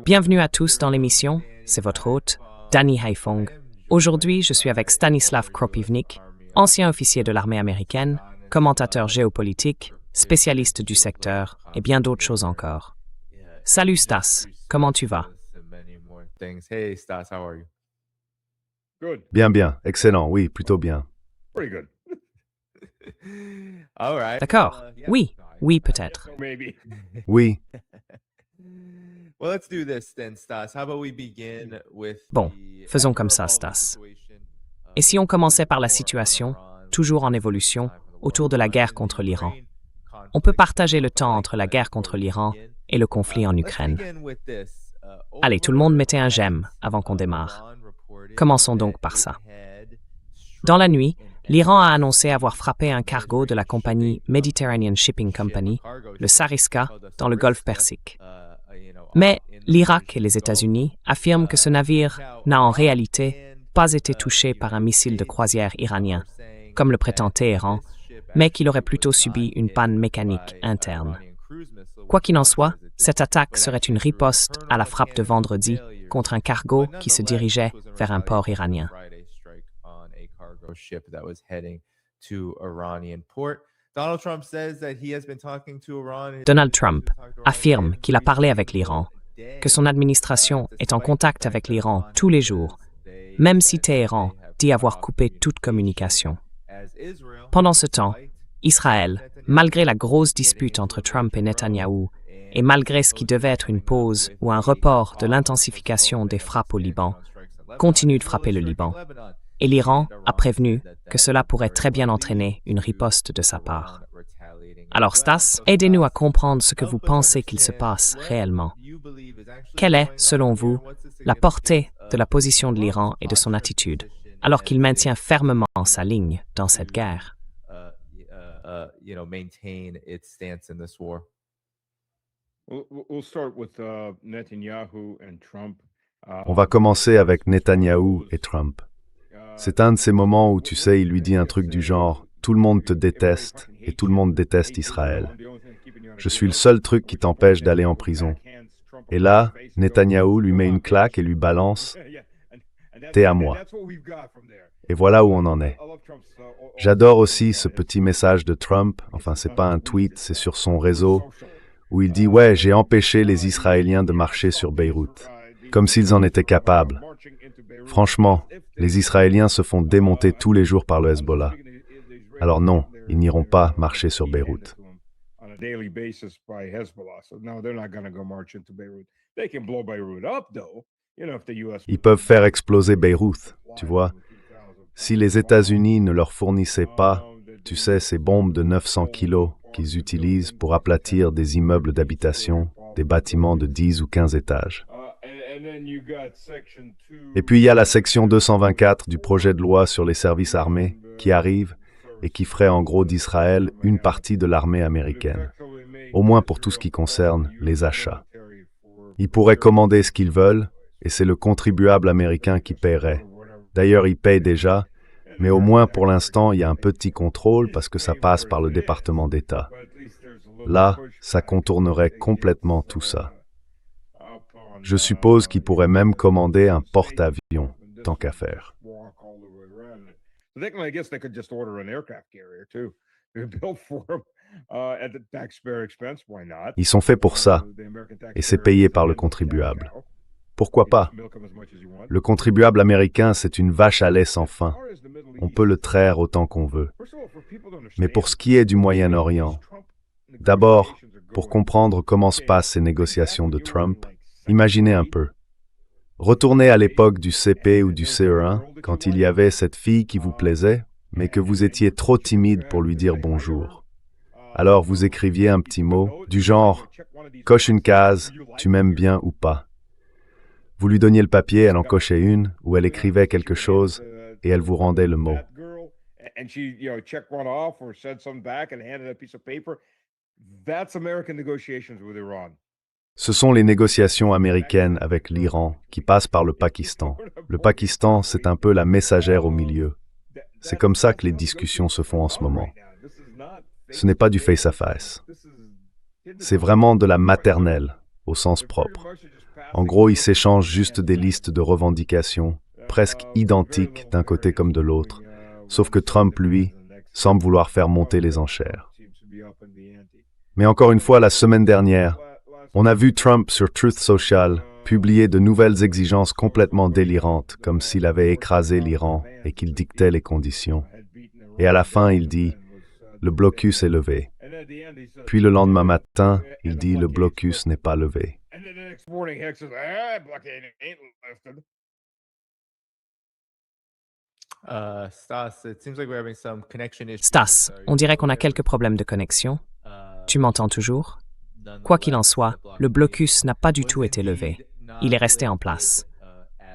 Bienvenue à tous dans l'émission, c'est votre hôte, Danny Haifong. Aujourd'hui, je suis avec Stanislav Kropivnik, ancien officier de l'armée américaine, commentateur géopolitique, spécialiste du secteur et bien d'autres choses encore. Salut Stas, comment tu vas? Hey Stas, how are you? Good. Bien, excellent, oui, plutôt bien. Pretty good. All right. D'accord, oui peut-être. Maybe. Oui, Well, let's do this then, Stas. How about we begin with Bon, faisons comme ça, Stas. Et si on commençait par la situation, toujours en évolution, autour de la guerre contre l'Iran? On peut partager le temps entre la guerre contre l'Iran et le conflit en Ukraine. Allez, tout le monde mettez un j'aime avant qu'on démarre. Commençons donc par ça. Dans la nuit, l'Iran a annoncé avoir frappé un cargo de la compagnie Mediterranean Shipping Company, le Sariska, dans le golfe Persique. Mais l'Irak et les États-Unis affirment que ce navire n'a en réalité pas été touché par un missile de croisière iranien, comme le prétend Téhéran, mais qu'il aurait plutôt subi une panne mécanique interne. Quoi qu'il en soit, cette attaque serait une riposte à la frappe de vendredi contre un cargo qui se dirigeait vers un port iranien. Donald Trump affirme qu'il a parlé avec l'Iran, que son administration est en contact avec l'Iran tous les jours, même si Téhéran dit avoir coupé toute communication. Pendant ce temps, Israël, malgré la grosse dispute entre Trump et Netanyahou, et malgré ce qui devait être une pause ou un report de l'intensification des frappes au Liban, continue de frapper le Liban. Et l'Iran a prévenu que cela pourrait très bien entraîner une riposte de sa part. Alors Stas, aidez-nous à comprendre ce que vous pensez qu'il se passe réellement. Quelle est, selon vous, la portée de la position de l'Iran et de son attitude, alors qu'il maintient fermement sa ligne dans cette guerre? We'll start with Netanyahu and Trump. on va commencer avec Netanyahou et Trump. C'est un de ces moments où, tu sais, il lui dit un truc du genre « Tout le monde te déteste et tout le monde déteste Israël. Je suis le seul truc qui t'empêche d'aller en prison. » Et là, Netanyahou lui met une claque et lui balance « T'es à moi. » Et voilà où on en est. J'adore aussi ce petit message de Trump, enfin c'est pas un tweet, c'est sur son réseau, où il dit « Ouais, j'ai empêché les Israéliens de marcher sur Beyrouth. » Comme s'ils en étaient capables. Franchement, les Israéliens se font démonter tous les jours par le Hezbollah. Alors non, ils n'iront pas marcher sur Beyrouth. Ils peuvent faire exploser Beyrouth, tu vois. Si les États-Unis ne leur fournissaient pas, tu sais, ces bombes de 900 kilos qu'ils utilisent pour aplatir des immeubles d'habitation, des bâtiments de 10 ou 15 étages. Et puis il y a la section 224 du projet de loi sur les services armés qui arrive et qui ferait en gros d'Israël une partie de l'armée américaine, au moins pour tout ce qui concerne les achats. Ils pourraient commander ce qu'ils veulent et c'est le contribuable américain qui paierait. D'ailleurs, il paye déjà, mais au moins pour l'instant, il y a un petit contrôle parce que ça passe par le département d'État. Là, ça contournerait complètement tout ça. Je suppose qu'il pourrait même commander un porte-avions, tant qu'à faire. Ils sont faits pour ça, et c'est payé par le contribuable. Pourquoi pas? Le contribuable américain, c'est une vache à lait sans fin. On peut le traire autant qu'on veut. Mais pour ce qui est du Moyen-Orient, d'abord, pour comprendre comment se passent ces négociations de Trump, imaginez un peu. Retournez à l'époque du CP ou du CE1, quand il y avait cette fille qui vous plaisait, mais que vous étiez trop timide pour lui dire bonjour. Alors vous écriviez un petit mot, du genre « Coche une case, tu m'aimes bien ou pas ». Vous lui donniez le papier, elle en cochait une, ou elle écrivait quelque chose, et elle vous rendait le mot. Ce sont les négociations américaines avec l'Iran qui passent par le Pakistan. Le Pakistan, c'est un peu la messagère au milieu. C'est comme ça que les discussions se font en ce moment. Ce n'est pas du face-à-face. C'est vraiment de la maternelle. au sens propre. En gros, ils s'échangent juste des listes de revendications, presque identiques d'un côté comme de l'autre, sauf que Trump, lui, semble vouloir faire monter les enchères. Mais encore une fois, la semaine dernière, on a vu Trump sur Truth Social publier de nouvelles exigences complètement délirantes, comme s'il avait écrasé l'Iran et qu'il dictait les conditions. Et à la fin, il dit « Le blocus est levé ». Puis le lendemain matin, il dit « Le blocus n'est pas levé ». Stas, it seems like we're having some connection issues. Stas, on dirait qu'on a quelques problèmes de connexion. Tu m'entends toujours? Quoi qu'il en soit, le blocus n'a pas du tout été levé. Il est resté en place.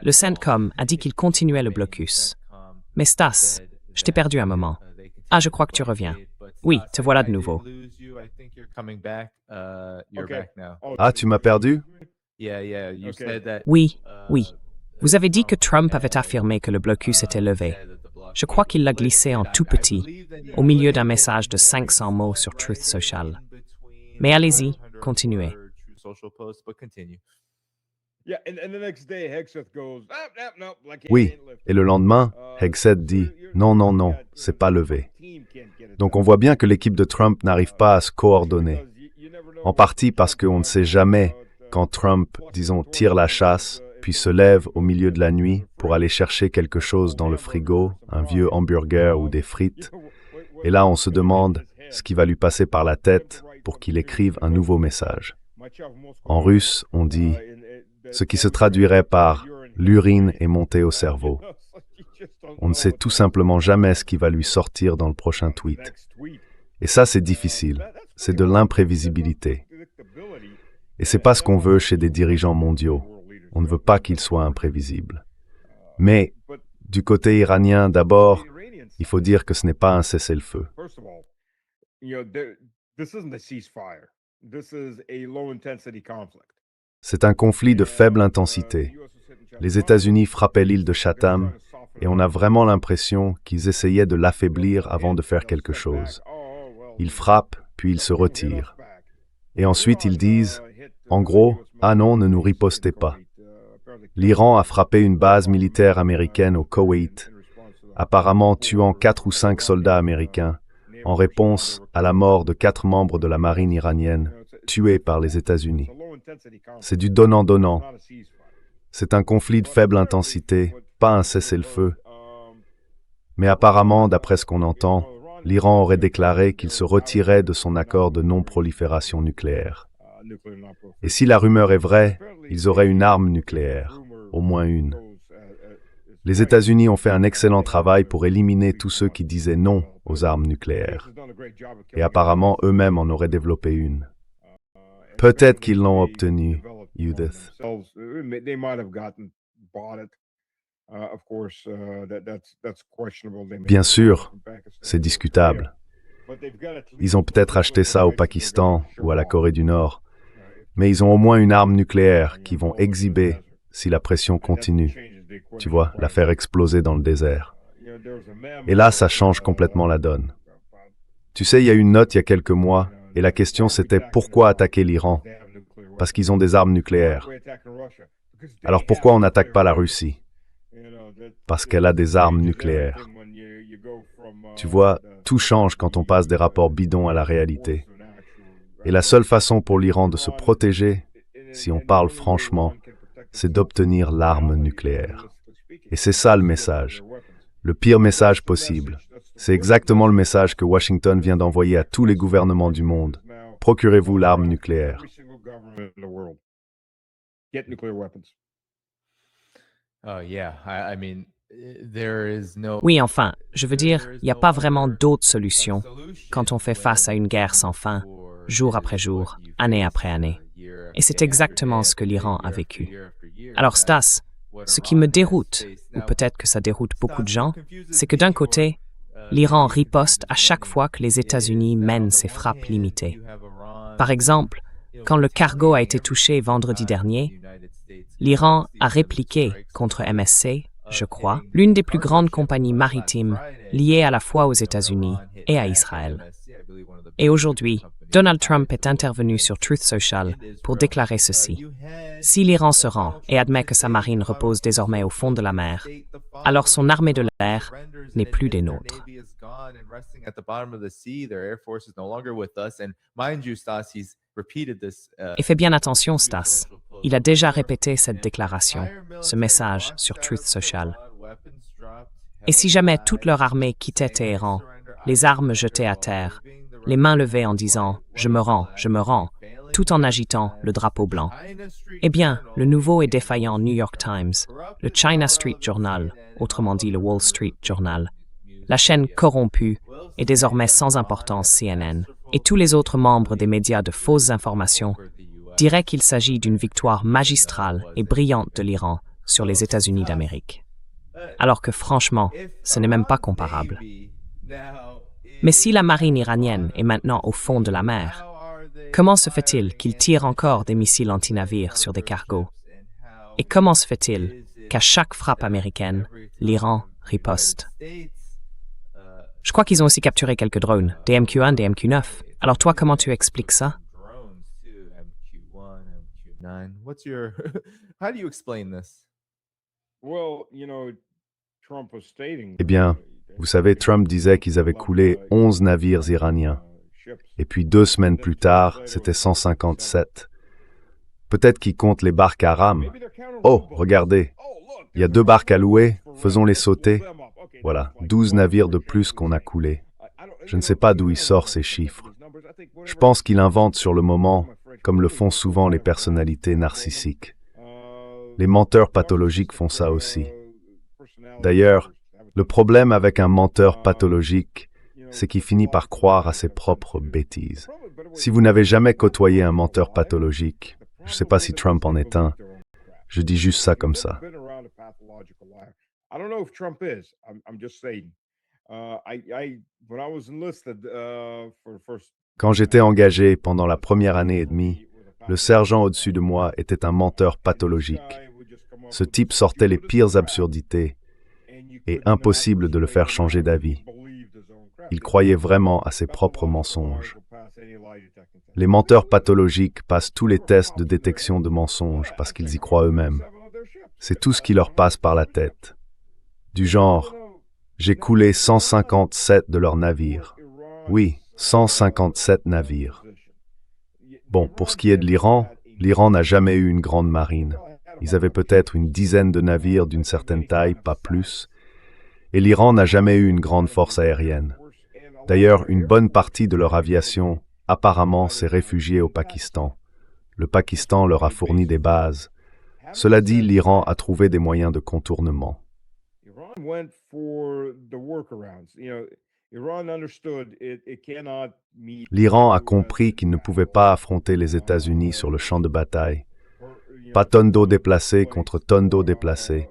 Le CENTCOM a dit qu'il continuait le blocus. Mais Stas, je t'ai perdu un moment. Ah, je crois que tu reviens. Oui, te voilà de nouveau. Ah, tu m'as perdu? Oui, oui. Vous avez dit que Trump avait affirmé que le blocus était levé. Je crois qu'il l'a glissé en tout petit, au milieu d'un message de 500 mots sur Truth Social. Mais allez-y, continuez. Oui, et le lendemain, Hegseth dit « Non, non, non, c'est pas levé ». Donc on voit bien que l'équipe de Trump n'arrive pas à se coordonner. En partie parce qu'on ne sait jamais quand Trump, disons, tire la chasse, puis se lève au milieu de la nuit pour aller chercher quelque chose dans le frigo, un vieux hamburger ou des frites. Et là, on se demande ce qui va lui passer par la tête pour qu'il écrive un nouveau message. En russe, on dit ce qui se traduirait par « l'urine est montée au cerveau ». On ne sait tout simplement jamais ce qui va lui sortir dans le prochain tweet. Et ça, c'est difficile. C'est de l'imprévisibilité. Et c'est pas ce qu'on veut chez des dirigeants mondiaux. On ne veut pas qu'ils soient imprévisibles. Mais, du côté iranien, d'abord, il faut dire que ce n'est pas un cessez-le-feu. C'est un conflit de faible intensité. Les États-Unis frappaient l'île de Chatham et on a vraiment l'impression qu'ils essayaient de l'affaiblir avant de faire quelque chose. Ils frappent, puis ils se retirent. Et ensuite ils disent, en gros, « Ah non, ne nous ripostez pas ». L'Iran a frappé une base militaire américaine au Koweït, apparemment tuant 4 ou 5 soldats américains, en réponse à la mort de 4 membres de la marine iranienne, tués par les États-Unis. C'est du donnant-donnant. C'est un conflit de faible intensité, pas un cessez-le-feu. Mais apparemment, d'après ce qu'on entend, l'Iran aurait déclaré qu'il se retirait de son accord de non-prolifération nucléaire. Et si la rumeur est vraie, ils auraient une arme nucléaire, au moins une. Les États-Unis ont fait un excellent travail pour éliminer tous ceux qui disaient non aux armes nucléaires. Et apparemment, eux-mêmes en auraient développé une. Peut-être qu'ils l'ont obtenue, Judith. Bien sûr, c'est discutable. Ils ont peut-être acheté ça au Pakistan ou à la Corée du Nord, mais ils ont au moins une arme nucléaire qu'ils vont exhiber si la pression continue. Tu vois, la faire exploser dans le désert. Et là, ça change complètement la donne. Tu sais, il y a une note il y a quelques mois, et la question c'était pourquoi attaquer l'Iran? Parce qu'ils ont des armes nucléaires. Alors pourquoi on n'attaque pas la Russie? Parce qu'elle a des armes nucléaires. Tu vois, tout change quand on passe des rapports bidons à la réalité. Et la seule façon pour l'Iran de se protéger, si on parle franchement, c'est d'obtenir l'arme nucléaire. Et c'est ça le message. Le pire message possible. C'est exactement le message que Washington vient d'envoyer à tous les gouvernements du monde. Procurez-vous l'arme nucléaire. Oui, enfin, je veux dire, il n'y a pas vraiment d'autre solution quand on fait face à une guerre sans fin, jour après jour, année après année. Et c'est exactement ce que l'Iran a vécu. Alors Stas, ce qui me déroute, ou peut-être que ça déroute beaucoup de gens, c'est que d'un côté, l'Iran riposte à chaque fois que les États-Unis mènent ces frappes limitées. Par exemple, quand le cargo a été touché vendredi dernier, l'Iran a répliqué contre MSC, je crois, l'une des plus grandes compagnies maritimes liées à la fois aux États-Unis et à Israël. Et aujourd'hui, Donald Trump est intervenu sur Truth Social pour déclarer ceci. Si l'Iran se rend et admet que sa marine repose désormais au fond de la mer, alors son armée de l'air n'est plus des nôtres. Et fais bien attention, Stas. Il a déjà répété cette déclaration, ce message sur Truth Social. Et si jamais toute leur armée quittait Téhéran, les armes jetées à terre, les mains levées en disant « je me rends », tout en agitant le drapeau blanc. Eh bien, le nouveau et défaillant New York Times, le China Street Journal, autrement dit le Wall Street Journal, la chaîne corrompue et désormais sans importance CNN, et tous les autres membres des médias de fausses informations diraient qu'il s'agit d'une victoire magistrale et brillante de l'Iran sur les États-Unis d'Amérique. Alors que franchement, ce n'est même pas comparable. Mais si la marine iranienne est maintenant au fond de la mer, comment se fait-il qu'ils tirent encore des missiles anti-navires sur des cargos? Et comment se fait-il qu'à chaque frappe américaine, l'Iran riposte? Je crois qu'ils ont aussi capturé quelques drones, des MQ-1, des MQ-9. Alors toi, comment tu expliques ça? How do you explain this? Eh bien, vous savez, Trump disait qu'ils avaient coulé 11 navires iraniens. Et puis 2 semaines plus tard, c'était 157. Peut-être qu'ils comptent les barques à rames. Oh, regardez, il y a 2 barques à louer, faisons-les sauter. Voilà, 12 navires de plus qu'on a coulés. Je ne sais pas d'où il sort ces chiffres. Je pense qu'il invente sur le moment, comme le font souvent les personnalités narcissiques. Les menteurs pathologiques font ça aussi. D'ailleurs, le problème avec un menteur pathologique, c'est qu'il finit par croire à ses propres bêtises. Si vous n'avez jamais côtoyé un menteur pathologique, je ne sais pas si Trump en est un, je dis juste ça comme ça. Quand j'étais engagé pendant la première année et demie, le sergent au-dessus de moi était un menteur pathologique. Ce type sortait les pires absurdités et impossible de le faire changer d'avis. Il croyait vraiment à ses propres mensonges. Les menteurs pathologiques passent tous les tests de détection de mensonges parce qu'ils y croient eux-mêmes. C'est tout ce qui leur passe par la tête. Du genre, j'ai coulé 157 de leurs navires. Oui, 157 navires. Bon, pour ce qui est de l'Iran, l'Iran n'a jamais eu une grande marine. Ils avaient peut-être une dizaine de navires d'une certaine taille, pas plus. Et l'Iran n'a jamais eu une grande force aérienne. D'ailleurs, une bonne partie de leur aviation, apparemment, s'est réfugiée au Pakistan. Le Pakistan leur a fourni des bases. Cela dit, l'Iran a trouvé des moyens de contournement. L'Iran a compris qu'il ne pouvait pas affronter les États-Unis sur le champ de bataille. Pas tonne d'eau déplacée contre tonne d'eau déplacée,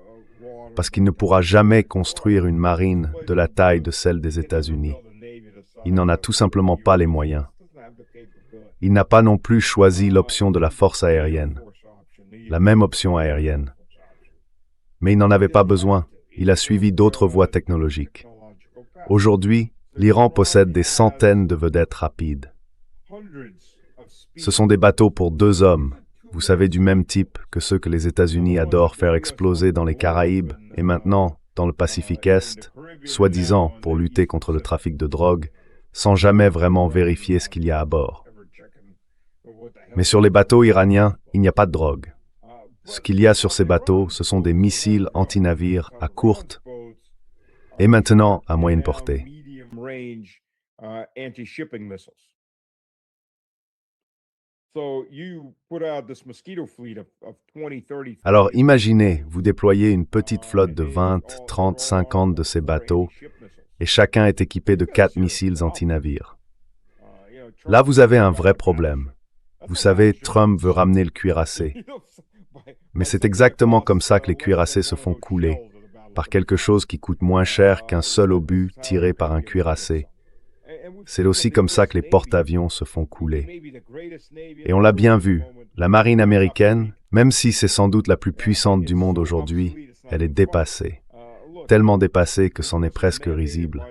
parce qu'il ne pourra jamais construire une marine de la taille de celle des États-Unis. Il n'en a tout simplement pas les moyens. Il n'a pas non plus choisi l'option de la force aérienne, la même option aérienne. Mais il n'en avait pas besoin. Il a suivi d'autres voies technologiques. Aujourd'hui, l'Iran possède des centaines de vedettes rapides. Ce sont des bateaux pour 2 hommes, vous savez, du même type que ceux que les États-Unis adorent faire exploser dans les Caraïbes et maintenant dans le Pacifique Est, soi-disant pour lutter contre le trafic de drogue, sans jamais vraiment vérifier ce qu'il y a à bord. Mais sur les bateaux iraniens, il n'y a pas de drogue. Ce qu'il y a sur ces bateaux, ce sont des missiles anti-navires à courte et maintenant à moyenne portée. Alors imaginez, vous déployez une petite flotte de 20, 30, 50 de ces bateaux et chacun est équipé de 4 missiles anti-navires. Là, vous avez un vrai problème. Vous savez, Trump veut ramener le cuirassé. Mais c'est exactement comme ça que les cuirassés se font couler, par quelque chose qui coûte moins cher qu'un seul obus tiré par un cuirassé. C'est aussi comme ça que les porte-avions se font couler. Et on l'a bien vu, la marine américaine, même si c'est sans doute la plus puissante du monde aujourd'hui, elle est dépassée. Tellement dépassée que c'en est presque risible.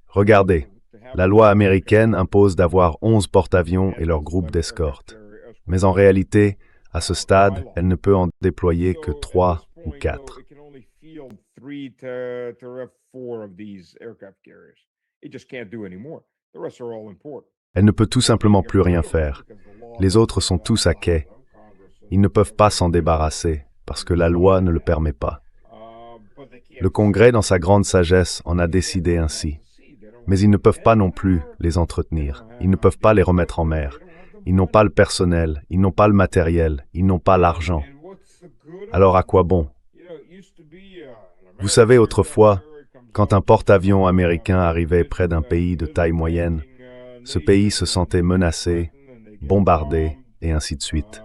Regardez, La loi américaine impose d'avoir 11 porte-avions et leur groupe d'escorte. Mais en réalité, à ce stade, elle ne peut en déployer que 3 ou 4. Elle ne peut tout simplement plus rien faire. Les autres sont tous à quai. Ils ne peuvent pas s'en débarrasser, parce que la loi ne le permet pas. Le Congrès, dans sa grande sagesse, en a décidé ainsi. Mais ils ne peuvent pas non plus les entretenir. Ils ne peuvent pas les remettre en mer. Ils n'ont pas le personnel, ils n'ont pas le matériel, ils n'ont pas l'argent. Alors à quoi bon? Vous savez, autrefois, quand un porte-avions américain arrivait près d'un pays de taille moyenne, ce pays se sentait menacé, bombardé, et ainsi de suite.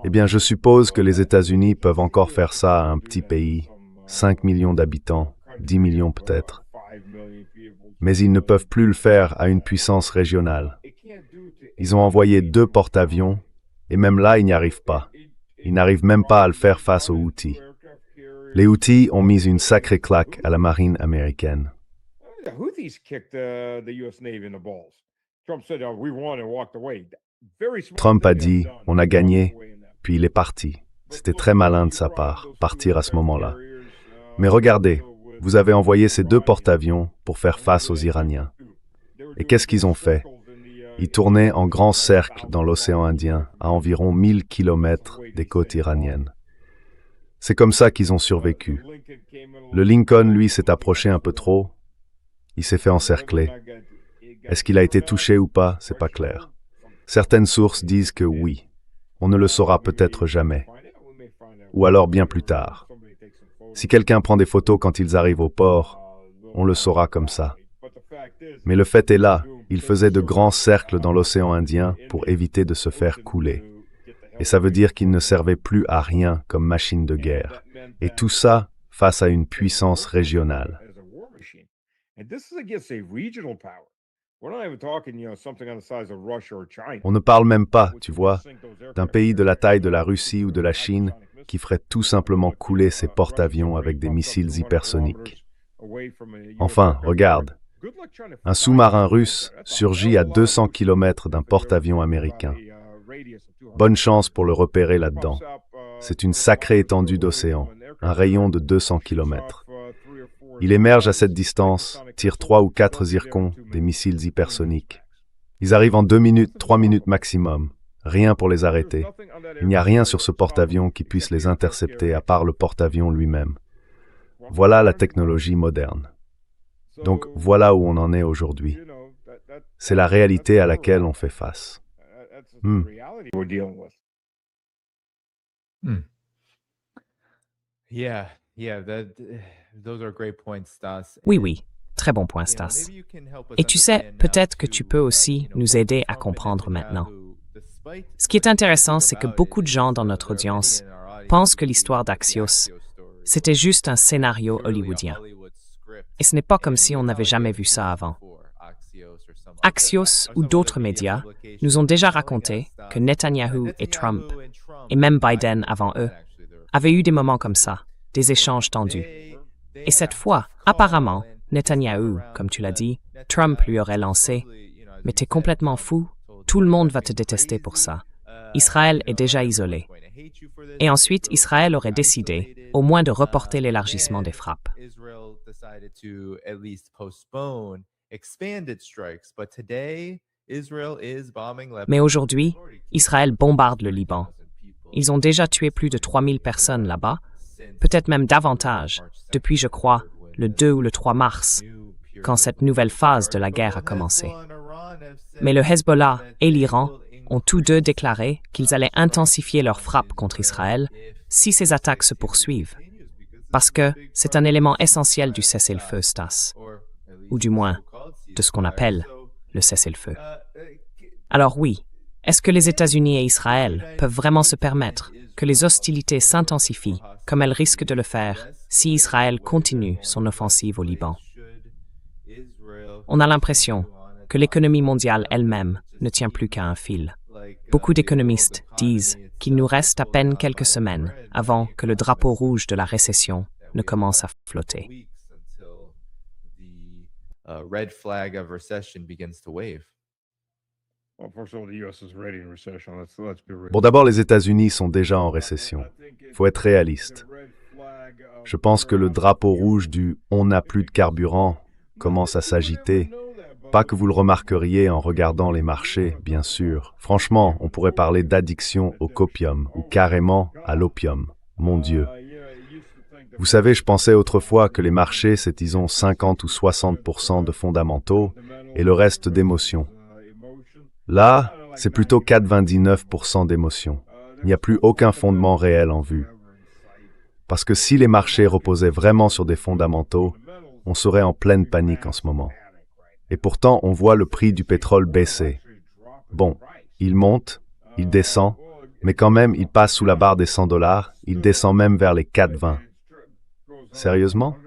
Eh bien, je suppose que les États-Unis peuvent encore faire ça à un petit pays, 5 millions d'habitants, 10 millions peut-être. Mais ils ne peuvent plus le faire à une puissance régionale. Ils ont envoyé 2 porte-avions, et même là, ils n'y arrivent pas. Ils n'arrivent même pas à le faire face aux Houthis. Les Houthis ont mis une sacrée claque à la marine américaine. Trump a dit « on a gagné », puis il est parti. C'était très malin de sa part, partir à ce moment-là. Mais regardez, vous avez envoyé ces 2 porte-avions pour faire face aux Iraniens. Et qu'est-ce qu'ils ont fait? Ils tournaient en grand cercle dans l'océan Indien, à environ 1000 kilomètres des côtes iraniennes. C'est comme ça qu'ils ont survécu. Le Lincoln, lui, s'est approché un peu trop. Il s'est fait encercler. Est-ce qu'il a été touché ou pas? C'est pas clair. Certaines sources disent que oui. On ne le saura peut-être jamais. Ou alors bien plus tard. Si quelqu'un prend des photos quand ils arrivent au port, on le saura comme ça. Mais le fait est là, il faisait de grands cercles dans l'océan Indien pour éviter de se faire couler. Et ça veut dire qu'il ne servait plus à rien comme machine de guerre. Et tout ça face à une puissance régionale. On ne parle même pas, tu vois, d'un pays de la taille de la Russie ou de la Chine qui ferait tout simplement couler ses porte-avions avec des missiles hypersoniques. Enfin, regarde, un sous-marin russe surgit à 200 km d'un porte-avions américain. Bonne chance pour le repérer là-dedans. C'est une sacrée étendue d'océan, un rayon de 200 km. Il émerge à cette distance, tire 3 ou 4 zircons, des missiles hypersoniques. Ils arrivent en 2 minutes, 3 minutes maximum. Rien pour les arrêter. Il n'y a rien sur ce porte-avions qui puisse les intercepter à part le porte-avions lui-même. Voilà la technologie moderne. Donc voilà où on en est aujourd'hui. C'est la réalité à laquelle on fait face. Oui, très bon point, Stas. Et tu sais, peut-être que tu peux aussi nous aider à comprendre maintenant. Ce qui est intéressant, c'est que beaucoup de gens dans notre audience pensent que l'histoire d'Axios, c'était juste un scénario hollywoodien. Et ce n'est pas comme si on n'avait jamais vu ça avant. Axios ou d'autres médias nous ont déjà raconté que Netanyahou et Trump, et même Biden avant eux, avaient eu des moments comme ça, des échanges tendus. Et cette fois, apparemment, Netanyahou, comme tu l'as dit, Trump lui aurait lancé « Mais t'es complètement fou, tout le monde va te détester pour ça. Israël est déjà isolé. » Et ensuite, Israël aurait décidé, au moins de reporter l'élargissement des frappes. Mais aujourd'hui, Israël bombarde le Liban. Ils ont déjà tué plus de 3000 personnes là-bas, peut-être même davantage, depuis, je crois, le 2 ou le 3 mars, quand cette nouvelle phase de la guerre a commencé. Mais le Hezbollah et l'Iran ont tous deux déclaré qu'ils allaient intensifier leurs frappes contre Israël si ces attaques se poursuivent. Parce que c'est un élément essentiel du cessez-le-feu, Stas. Ou du moins, de ce qu'on appelle le cessez-le-feu. Alors oui, est-ce que les États-Unis et Israël peuvent vraiment se permettre que les hostilités s'intensifient comme elles risquent de le faire si Israël continue son offensive au Liban? On a l'impression que l'économie mondiale elle-même ne tient plus qu'à un fil. Beaucoup d'économistes disent qu'il nous reste à peine quelques semaines avant que le drapeau rouge de la récession ne commence à flotter. red flag of recession begins to wave. Well, first of all, the US is already in recession. Let's be real. Bon, d'abord, les États-Unis sont déjà en récession. Faut être réaliste. Je pense que le drapeau rouge du « on n'a plus de carburant » commence à s'agiter. Pas que vous le remarqueriez en regardant les marchés, bien sûr. Franchement, on pourrait parler d'addiction au copium ou carrément à l'opium. Mon Dieu. Vous savez, je pensais autrefois que les marchés, c'est disons 50 ou 60% de fondamentaux et le reste d'émotions. Là, c'est plutôt 99% d'émotions. Il n'y a plus aucun fondement réel en vue. Parce que si les marchés reposaient vraiment sur des fondamentaux, on serait en pleine panique en ce moment. Et pourtant, on voit le prix du pétrole baisser. Bon, il monte, il descend, mais quand même, il passe sous la barre des $100, il descend même vers les 4,20. Sérieusement?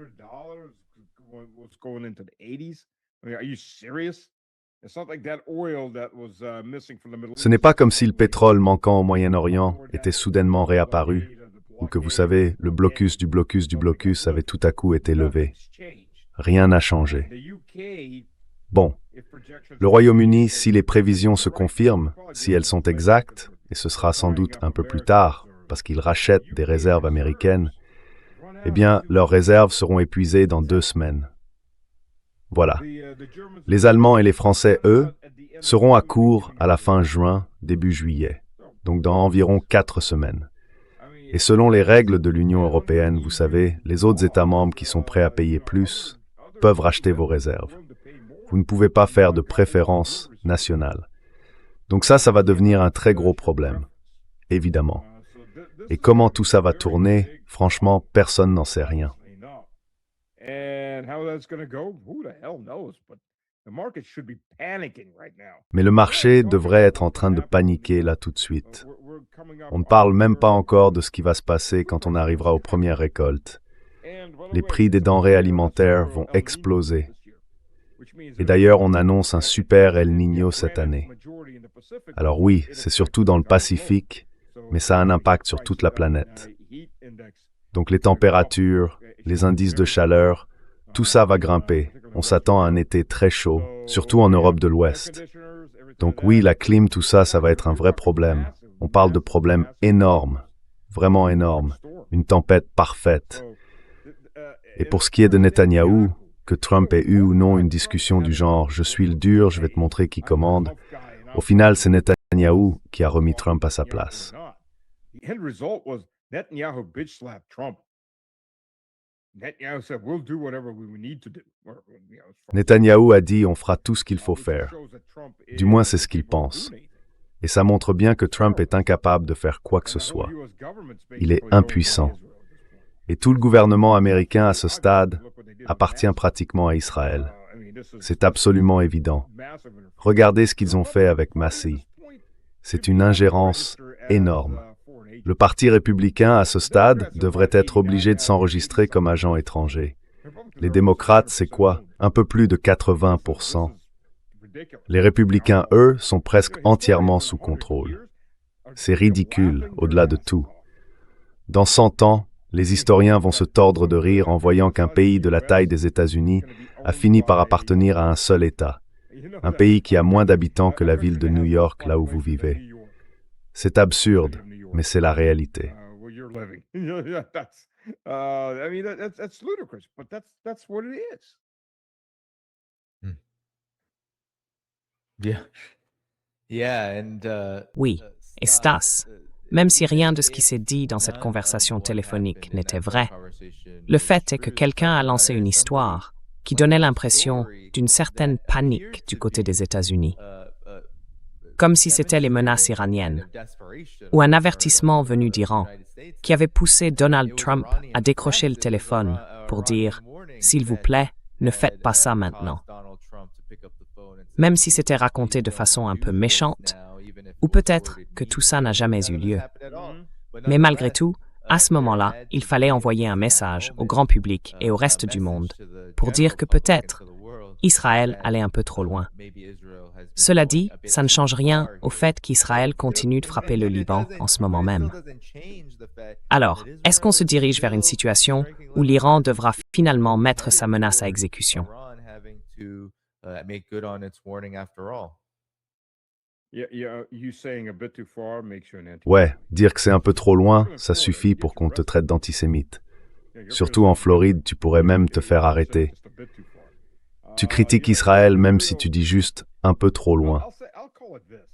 Ce n'est pas comme si le pétrole manquant au Moyen-Orient était soudainement réapparu, ou que vous savez, le blocus du blocus du blocus avait tout à coup été levé. Rien n'a changé. Bon, le Royaume-Uni, si les prévisions se confirment, si elles sont exactes, et ce sera sans doute un peu plus tard, parce qu'ils rachètent des réserves américaines, eh bien, leurs réserves seront épuisées dans 2 semaines. Voilà. Les Allemands et les Français, eux, seront à court à la fin juin, début juillet, donc dans environ 4 semaines. Et selon les règles de l'Union européenne, vous savez, les autres États membres qui sont prêts à payer plus peuvent racheter vos réserves. Vous ne pouvez pas faire de préférence nationale. Donc ça va devenir un très gros problème, évidemment. Et comment tout ça va tourner, franchement, personne n'en sait rien. Mais le marché devrait être en train de paniquer là tout de suite. On ne parle même pas encore de ce qui va se passer quand on arrivera aux premières récoltes. Les prix des denrées alimentaires vont exploser. Et d'ailleurs, on annonce un super El Niño cette année. Alors oui, c'est surtout dans le Pacifique, mais ça a un impact sur toute la planète. Donc les températures, les indices de chaleur, tout ça va grimper. On s'attend à un été très chaud, surtout en Europe de l'Ouest. Donc oui, la clim, tout ça, ça va être un vrai problème. On parle de problèmes énormes, vraiment énormes, une tempête parfaite. Et pour ce qui est de Netanyahou, que Trump ait eu ou non une discussion du genre « je suis le dur, je vais te montrer qui commande », au final, c'est Netanyahou qui a remis Trump à sa place. Netanyahou a dit « on fera tout ce qu'il faut faire ». Du moins, c'est ce qu'il pense. Et ça montre bien que Trump est incapable de faire quoi que ce soit. Il est impuissant. Et tout le gouvernement américain à ce stade appartient pratiquement à Israël. C'est absolument évident. Regardez ce qu'ils ont fait avec Massie. C'est une ingérence énorme. Le Parti républicain, à ce stade, devrait être obligé de s'enregistrer comme agent étranger. Les démocrates, c'est quoi? Un peu plus de 80%. Les républicains, eux, sont presque entièrement sous contrôle. C'est ridicule, au-delà de tout. Dans 100 ans, les historiens vont se tordre de rire en voyant qu'un pays de la taille des États-Unis a fini par appartenir à un seul État. Un pays qui a moins d'habitants que la ville de New York, là où vous vivez. C'est absurde, mais c'est la réalité. Oui, et Stas, même si rien de ce qui s'est dit dans cette conversation téléphonique n'était vrai, le fait est que quelqu'un a lancé une histoire qui donnait l'impression d'une certaine panique du côté des États-Unis, comme si c'était les menaces iraniennes, ou un avertissement venu d'Iran qui avait poussé Donald Trump à décrocher le téléphone pour dire « S'il vous plaît, ne faites pas ça maintenant ». Même si c'était raconté de façon un peu méchante, ou peut-être que tout ça n'a jamais eu lieu. Mais malgré tout, à ce moment-là, il fallait envoyer un message au grand public et au reste du monde pour dire que peut-être Israël allait un peu trop loin. Cela dit, ça ne change rien au fait qu'Israël continue de frapper le Liban en ce moment même. Alors, est-ce qu'on se dirige vers une situation où l'Iran devra finalement mettre sa menace à exécution? to make good on its warning after all. Yeah, you saying a bit too far makes you an anti. Ouais, dire que c'est un peu trop loin, ça suffit pour qu'on te traite d'antisémite. Surtout en Floride, tu pourrais même te faire arrêter. Tu critiques Israël même si tu dis juste un peu trop loin.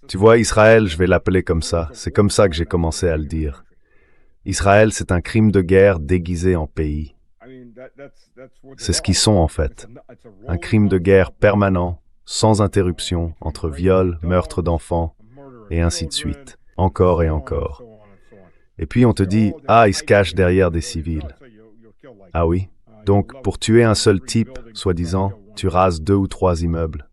Tu vois, Israël, je vais l'appeler comme ça. C'est comme ça que j'ai commencé à le dire. Israël, c'est un crime de guerre déguisé en pays. C'est ce qu'ils sont en fait. Un crime de guerre permanent, sans interruption, entre viol, meurtre d'enfants, et ainsi de suite. Encore et encore. Et puis on te dit, ah, ils se cachent derrière des civils. Ah oui? Donc, pour tuer un seul type, soi-disant, tu rases 2 ou 3 immeubles.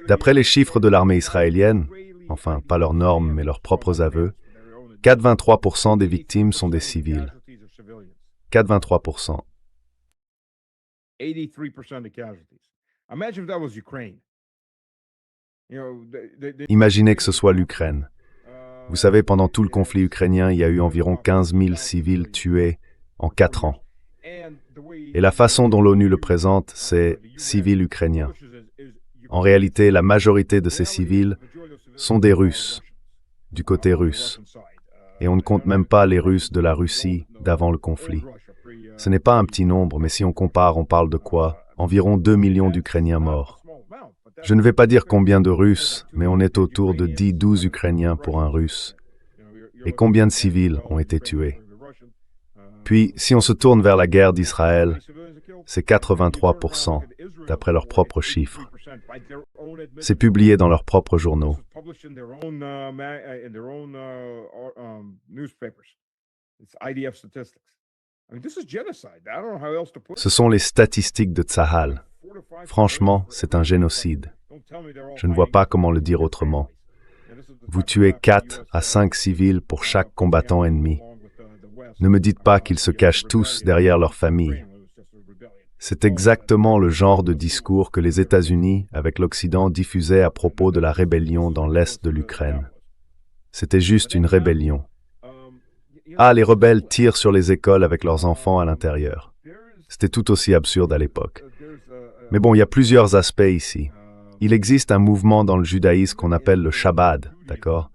D'après les chiffres de l'armée israélienne, enfin, pas leurs normes, mais leurs propres aveux, 83% des victimes sont des civils. 83%. 83% of casualties. Imagine if that was Ukraine. Imaginez que ce soit l'Ukraine. Vous savez, pendant tout le conflit ukrainien, il y a eu environ 15 000 civils tués en 4 ans. Et la façon dont l'ONU le présente, c'est civils ukrainiens. En réalité, la majorité de ces civils sont des Russes, du côté russe. Et on ne compte même pas les Russes de la Russie d'avant le conflit. Ce n'est pas un petit nombre, mais si on compare, on parle de quoi? Environ 2 millions d'Ukrainiens morts. Je ne vais pas dire combien de Russes, mais on est autour de 10-12 Ukrainiens pour un Russe. Et combien de civils ont été tués? Puis, si on se tourne vers la guerre d'Israël, c'est 83%, d'après leurs propres chiffres. C'est publié dans leurs propres journaux. Ce sont les statistiques de Tsahal. Franchement, c'est un génocide. Je ne vois pas comment le dire autrement. Vous tuez 4 à 5 civils pour chaque combattant ennemi. Ne me dites pas qu'ils se cachent tous derrière leur famille. C'est exactement le genre de discours que les États-Unis, avec l'Occident, diffusaient à propos de la rébellion dans l'est de l'Ukraine. C'était juste une rébellion. Ah, les rebelles tirent sur les écoles avec leurs enfants à l'intérieur. C'était tout aussi absurde à l'époque. Mais bon, il y a plusieurs aspects ici. Il existe un mouvement dans le judaïsme qu'on appelle le Chabad, d'accord?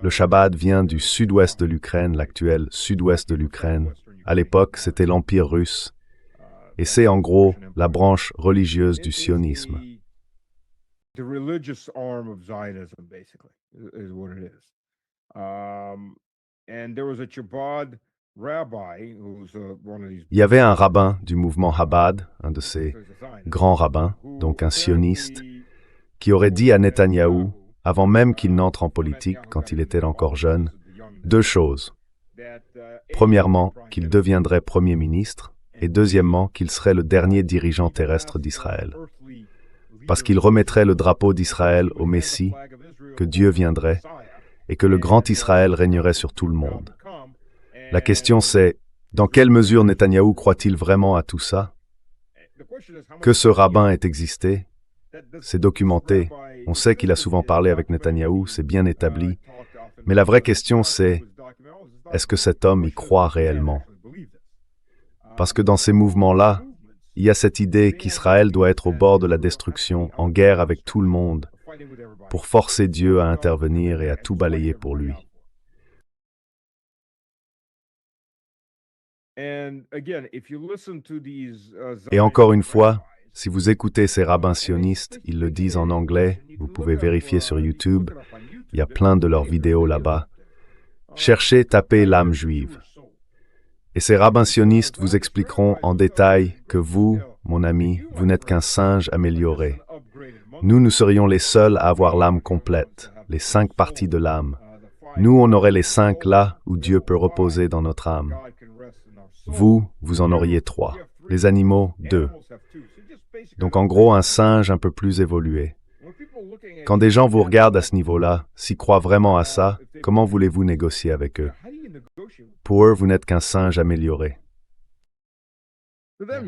Le Chabad vient du sud-ouest de l'Ukraine, l'actuel sud-ouest de l'Ukraine. À l'époque, c'était l'Empire russe. Et c'est en gros la branche religieuse du sionisme. Il y avait un rabbin du mouvement Chabad, un de ces grands rabbins, donc un sioniste, qui aurait dit à Netanyahou, avant même qu'il n'entre en politique, quand il était encore jeune, 2 choses. Premièrement, qu'il deviendrait Premier ministre, et deuxièmement, qu'il serait le dernier dirigeant terrestre d'Israël. Parce qu'il remettrait le drapeau d'Israël au Messie, que Dieu viendrait, et que le grand Israël régnerait sur tout le monde. La question c'est, dans quelle mesure Netanyahou croit-il vraiment à tout ça? Que ce rabbin ait existé? C'est documenté. On sait qu'il a souvent parlé avec Netanyahou, c'est bien établi. Mais la vraie question c'est, est-ce que cet homme y croit réellement? Parce que dans ces mouvements-là, il y a cette idée qu'Israël doit être au bord de la destruction, en guerre avec tout le monde, pour forcer Dieu à intervenir et à tout balayer pour lui. Et encore une fois, si vous écoutez ces rabbins sionistes, ils le disent en anglais, vous pouvez vérifier sur YouTube, il y a plein de leurs vidéos là-bas. Cherchez, tapez l'âme juive. Et ces rabbins sionistes vous expliqueront en détail que vous, mon ami, vous n'êtes qu'un singe amélioré. Nous serions les seuls à avoir l'âme complète, les 5 parties de l'âme. Nous, on aurait les 5 là où Dieu peut reposer dans notre âme. Vous en auriez 3. Les animaux, 2. Donc en gros, un singe un peu plus évolué. Quand des gens vous regardent à ce niveau-là, s'ils croient vraiment à ça, comment voulez-vous négocier avec eux? Pour eux, vous n'êtes qu'un singe amélioré. Well,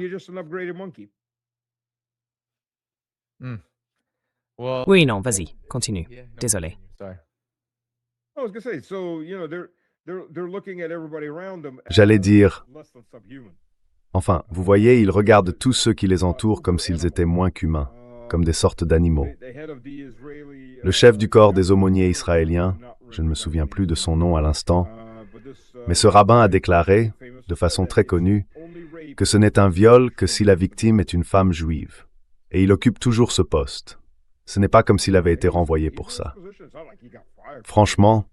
Oui, non, vas-y, continue. yeah, no, Désolé. sorry. J'allais dire, Enfin, vous voyez, ils regardent tous ceux qui les entourent comme s'ils étaient moins qu'humains, comme des sortes d'animaux. Le chef du corps des aumôniers israéliens, je ne me souviens plus de son nom à l'instant, mais ce rabbin a déclaré, de façon très connue, que ce n'est un viol que si la victime est une femme juive. Et il occupe toujours ce poste. Ce n'est pas comme s'il avait été renvoyé pour ça. Franchement,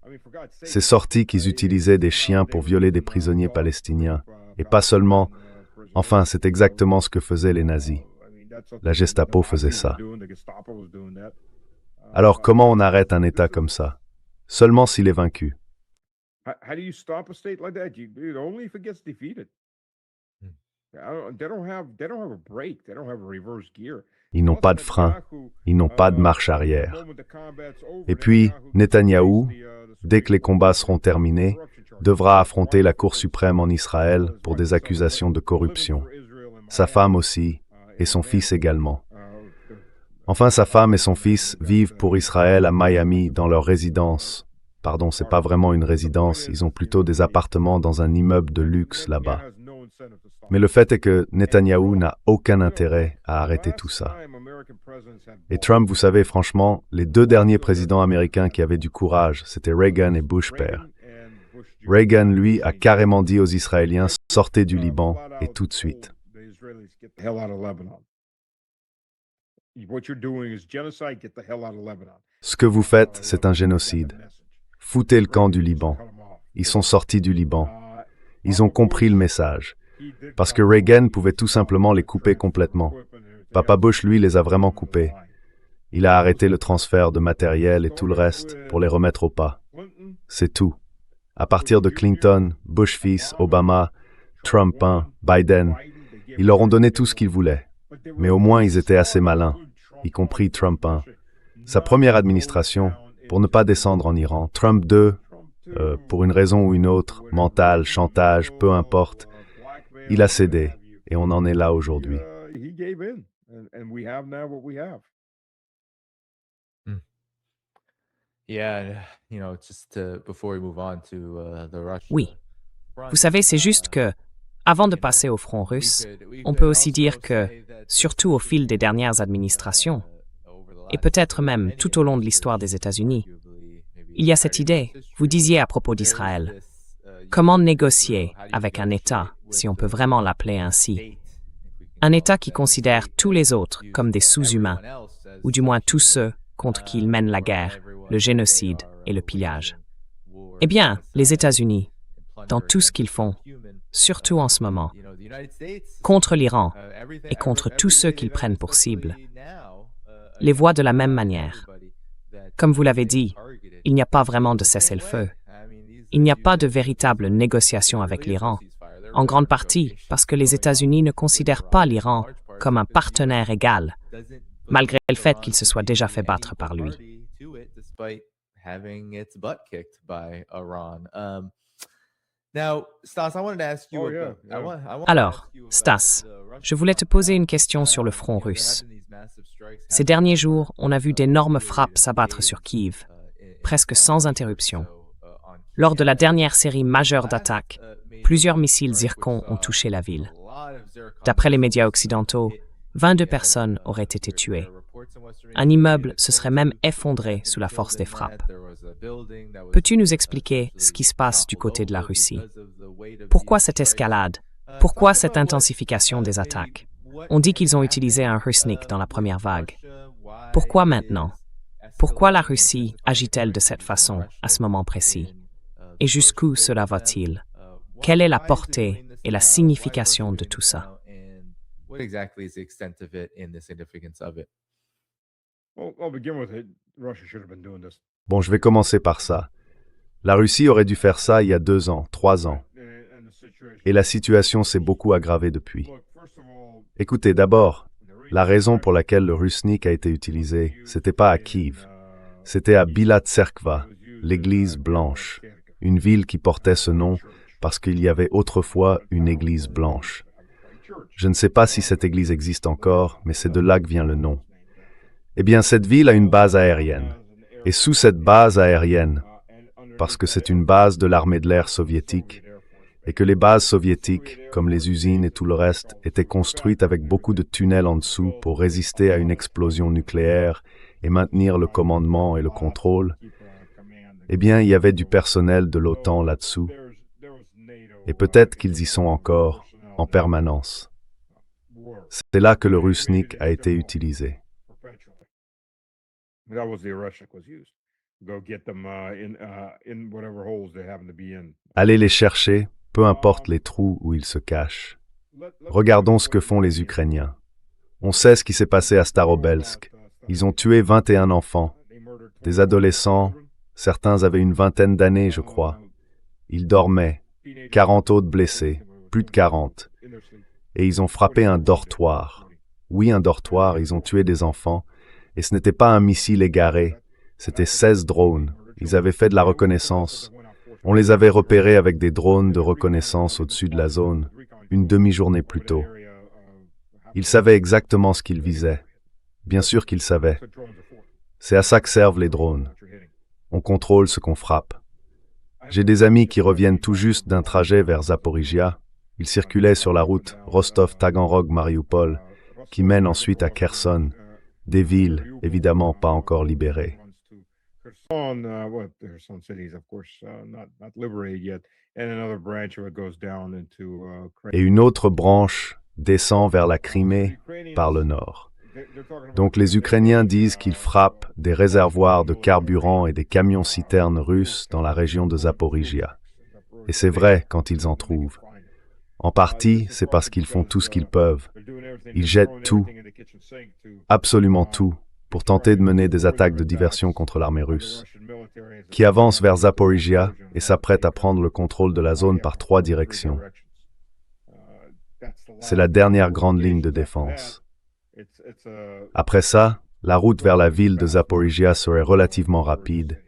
c'est sorti qu'ils utilisaient des chiens pour violer des prisonniers palestiniens, et pas seulement. Enfin, c'est exactement ce que faisaient les nazis. La Gestapo faisait ça. Alors comment on arrête un État comme ça? Seulement s'il est vaincu. How do you stop a state like that? Only if it gets defeated. They don't have a brake. They don't have a reverse gear. Ils n'ont pas de frein, ils n'ont pas de marche arrière. Et puis, Netanyahou, dès que les combats seront terminés, devra affronter la Cour suprême en Israël pour des accusations de corruption. Sa femme aussi, et son fils également. Enfin, sa femme et son fils vivent pour Israël à Miami dans leur résidence. Pardon, c'est pas vraiment une résidence, ils ont plutôt des appartements dans un immeuble de luxe là-bas. Mais le fait est que Netanyahou n'a aucun intérêt à arrêter tout ça. Et Trump, vous savez, franchement, les deux derniers présidents américains qui avaient du courage, c'était Reagan et Bush père. Reagan, lui, a carrément dit aux Israéliens « Sortez du Liban, et tout de suite ». Ce que vous faites, c'est un génocide. Foutez le camp du Liban. Ils sont sortis du Liban. Ils ont compris le message. Parce que Reagan pouvait tout simplement les couper complètement. Papa Bush, lui, les a vraiment coupés. Il a arrêté le transfert de matériel et tout le reste pour les remettre au pas. C'est tout. À partir de Clinton, Bush fils, Obama, Trump 1, Biden, ils leur ont donné tout ce qu'ils voulaient. Mais au moins, ils étaient assez malins, y compris Trump 1. Sa première administration, pour ne pas descendre en Iran. Trump 2, pour une raison ou une autre, mentale, chantage, peu importe, il a cédé, et on en est là aujourd'hui. Oui. Vous savez, c'est juste que, avant de passer au front russe, on peut aussi dire que, surtout au fil des dernières administrations, et peut-être même tout au long de l'histoire des États-Unis, il y a cette idée, vous disiez à propos d'Israël, comment négocier avec un État, si on peut vraiment l'appeler ainsi, un État qui considère tous les autres comme des sous-humains, ou du moins tous ceux contre qui il mène la guerre, le génocide et le pillage. Eh bien, les États-Unis, dans tout ce qu'ils font, surtout en ce moment, contre l'Iran et contre tous ceux qu'ils prennent pour cible, les voient de la même manière. Comme vous l'avez dit, il n'y a pas vraiment de cessez-le-feu. Il n'y a pas de véritable négociation avec l'Iran, en grande partie parce que les États-Unis ne considèrent pas l'Iran comme un partenaire égal, malgré le fait qu'il se soit déjà fait battre par lui. Alors, Stas, je voulais te poser une question sur le front russe. Ces derniers jours, on a vu d'énormes frappes s'abattre sur Kiev, presque sans interruption. Lors de la dernière série majeure d'attaques, plusieurs missiles Zircon ont touché la ville. D'après les médias occidentaux, 22 personnes auraient été tuées. Un immeuble se serait même effondré sous la force des frappes. Peux-tu nous expliquer ce qui se passe du côté de la Russie? Pourquoi cette escalade? Pourquoi cette intensification des attaques? On dit qu'ils ont utilisé un Husnik dans la première vague. Pourquoi maintenant? Pourquoi la Russie agit-elle de cette façon à ce moment précis? Et jusqu'où cela va-t-il? Quelle est la portée et la signification de tout ça? Bon, je vais commencer par ça. La Russie aurait dû faire ça il y a 2 ans, 3 ans. Et la situation s'est beaucoup aggravée depuis. Écoutez, d'abord, la raison pour laquelle le Husnik a été utilisé, c'était pas à Kiev. C'était à Bila Tserkva, l'église blanche, une ville qui portait ce nom parce qu'il y avait autrefois une église blanche. Je ne sais pas si cette église existe encore, mais c'est de là que vient le nom. Eh bien, cette ville a une base aérienne. Et sous cette base aérienne, parce que c'est une base de l'armée de l'air soviétique, et que les bases soviétiques, comme les usines et tout le reste, étaient construites avec beaucoup de tunnels en dessous pour résister à une explosion nucléaire et maintenir le commandement et le contrôle, eh bien, il y avait du personnel de l'OTAN là-dessous, et peut-être qu'ils y sont encore, en permanence. C'est là que le Rusnik a été utilisé. Allez les chercher, peu importe les trous où ils se cachent. Regardons ce que font les Ukrainiens. On sait ce qui s'est passé à Starobelsk. Ils ont tué 21 enfants, des adolescents, certains avaient une vingtaine d'années, je crois. Ils dormaient, 40 autres blessés, plus de 40. Et ils ont frappé un dortoir. Oui, un dortoir, ils ont tué des enfants. Et ce n'était pas un missile égaré, c'était 16 drones. Ils avaient fait de la reconnaissance. On les avait repérés avec des drones de reconnaissance au-dessus de la zone, une demi-journée plus tôt. Ils savaient exactement ce qu'ils visaient. Bien sûr qu'ils savaient. C'est à ça que servent les drones. On contrôle ce qu'on frappe. J'ai des amis qui reviennent tout juste d'un trajet vers Zaporizhia. Ils circulaient sur la route Rostov-Taganrog-Mariupol, qui mène ensuite à Kherson, des villes évidemment pas encore libérées. Et une autre branche descend vers la Crimée par le nord. Donc les Ukrainiens disent qu'ils frappent des réservoirs de carburant et des camions-citernes russes dans la région de Zaporizhia. Et c'est vrai quand ils en trouvent. En partie, c'est parce qu'ils font tout ce qu'ils peuvent. Ils jettent tout, absolument tout, pour tenter de mener des attaques de diversion contre l'armée russe, qui avance vers Zaporizhia et s'apprête à prendre le contrôle de la zone par 3 directions. C'est la dernière grande ligne de défense. Après ça, la route vers la ville de Zaporizhia serait relativement rapide,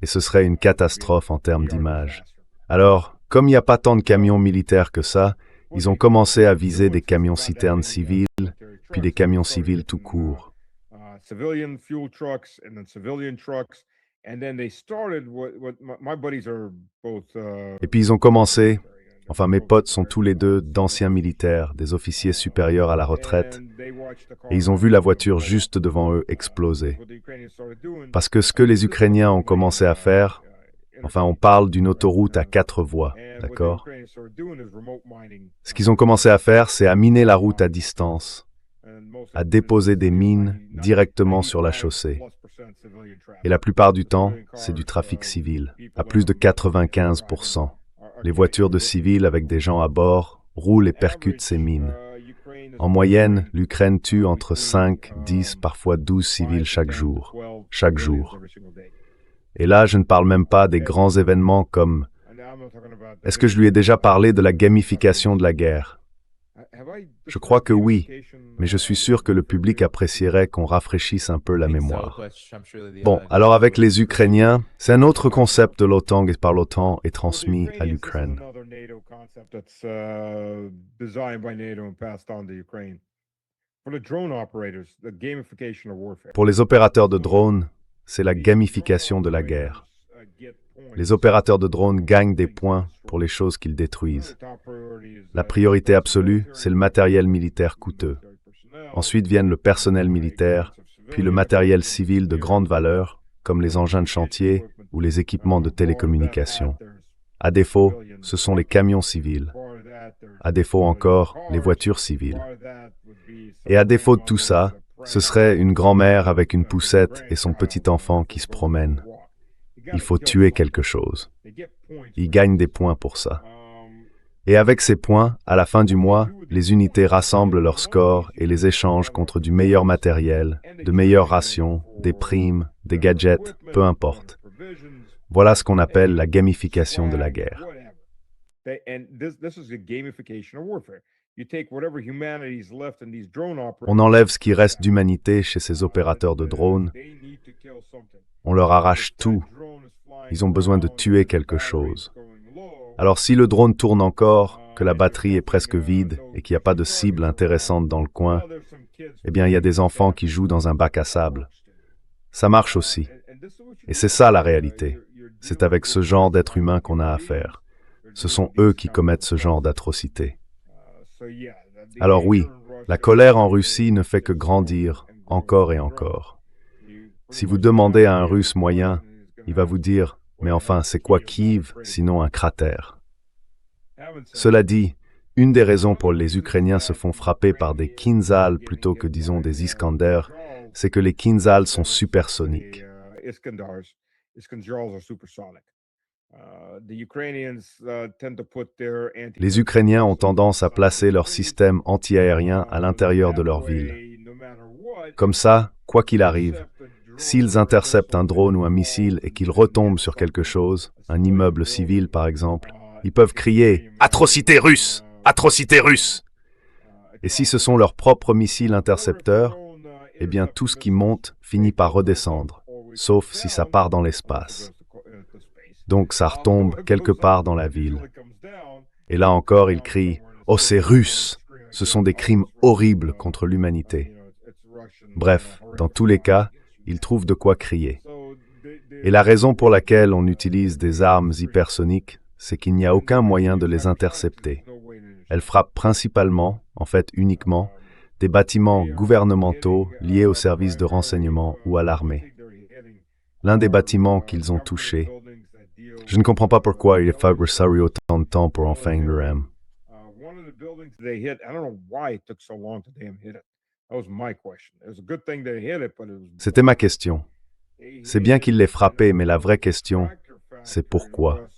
et ce serait une catastrophe en termes d'image. Alors, comme il n'y a pas tant de camions militaires que ça, ils ont commencé à viser des camions-citernes civils, puis des camions civils tout court. Et puis ils ont commencé, enfin mes potes sont tous les deux d'anciens militaires, des officiers supérieurs à la retraite, et ils ont vu la voiture juste devant eux exploser. Parce que ce que les Ukrainiens ont commencé à faire, enfin on parle d'une autoroute à 4 voies, d'accord? Ce qu'ils ont commencé à faire, c'est à miner la route à distance, à déposer des mines directement sur la chaussée. Et la plupart du temps, c'est du trafic civil, à plus de 95%. Les voitures de civils avec des gens à bord roulent et percutent ces mines. En moyenne, l'Ukraine tue entre 5, 10, parfois 12 civils chaque jour. Chaque jour. Et là, je ne parle même pas des grands événements comme... Est-ce que je lui ai déjà parlé de la gamification de la guerre? Je crois que oui, mais je suis sûr que le public apprécierait qu'on rafraîchisse un peu la mémoire. Bon, alors avec les Ukrainiens, c'est un autre concept de l'OTAN et par l'OTAN est transmis à l'Ukraine. Pour les opérateurs de drones, c'est la gamification de la guerre. Les opérateurs de drones gagnent des points pour les choses qu'ils détruisent. La priorité absolue, c'est le matériel militaire coûteux. Ensuite viennent le personnel militaire, puis le matériel civil de grande valeur, comme les engins de chantier ou les équipements de télécommunication. À défaut, ce sont les camions civils. À défaut encore, les voitures civiles. Et à défaut de tout ça, ce serait une grand-mère avec une poussette et son petit enfant qui se promènent. Il faut tuer quelque chose. Ils gagnent des points pour ça. Et avec ces points, à la fin du mois, les unités rassemblent leurs scores et les échangent contre du meilleur matériel, de meilleures rations, des primes, des gadgets, peu importe. Voilà ce qu'on appelle la gamification de la guerre. On enlève ce qui reste d'humanité chez ces opérateurs de drones. On leur arrache tout. Ils ont besoin de tuer quelque chose. Alors si le drone tourne encore, que la batterie est presque vide et qu'il n'y a pas de cible intéressante dans le coin, eh bien il y a des enfants qui jouent dans un bac à sable. Ça marche aussi. Et c'est ça la réalité. C'est avec ce genre d'être humain qu'on a affaire. Ce sont eux qui commettent ce genre d'atrocités. Alors oui, la colère en Russie ne fait que grandir encore et encore. Si vous demandez à un Russe moyen, il va vous dire « Mais enfin, c'est quoi Kiev, sinon un cratère ?» Cela dit, une des raisons pour les Ukrainiens se font frapper par des Kinzhal plutôt que, disons, des Iskander, c'est que les Kinzhal sont supersoniques. Les Ukrainiens ont tendance à placer leur système anti-aérien à l'intérieur de leur ville. Comme ça, quoi qu'il arrive, s'ils interceptent un drone ou un missile et qu'il retombe sur quelque chose, un immeuble civil par exemple, ils peuvent crier « Atrocité russe! Atrocité russe !» Et si ce sont leurs propres missiles intercepteurs, eh bien tout ce qui monte finit par redescendre, sauf si ça part dans l'espace. Donc ça retombe quelque part dans la ville. Et là encore, ils crient « Oh, c'est russe !» Ce sont des crimes horribles contre l'humanité. Bref, dans tous les cas, ils trouvent de quoi crier. Et la raison pour laquelle on utilise des armes hypersoniques, c'est qu'il n'y a aucun moyen de les intercepter. Elles frappent principalement, en fait uniquement, des bâtiments gouvernementaux liés aux services de renseignement ou à l'armée. L'un des bâtiments qu'ils ont touché, je ne comprends pas pourquoi il faudrait autant de temps pour enfin le RAM. C'était ma question. C'est bien qu'ils l'aient frappé, mais la vraie question, c'est pourquoi.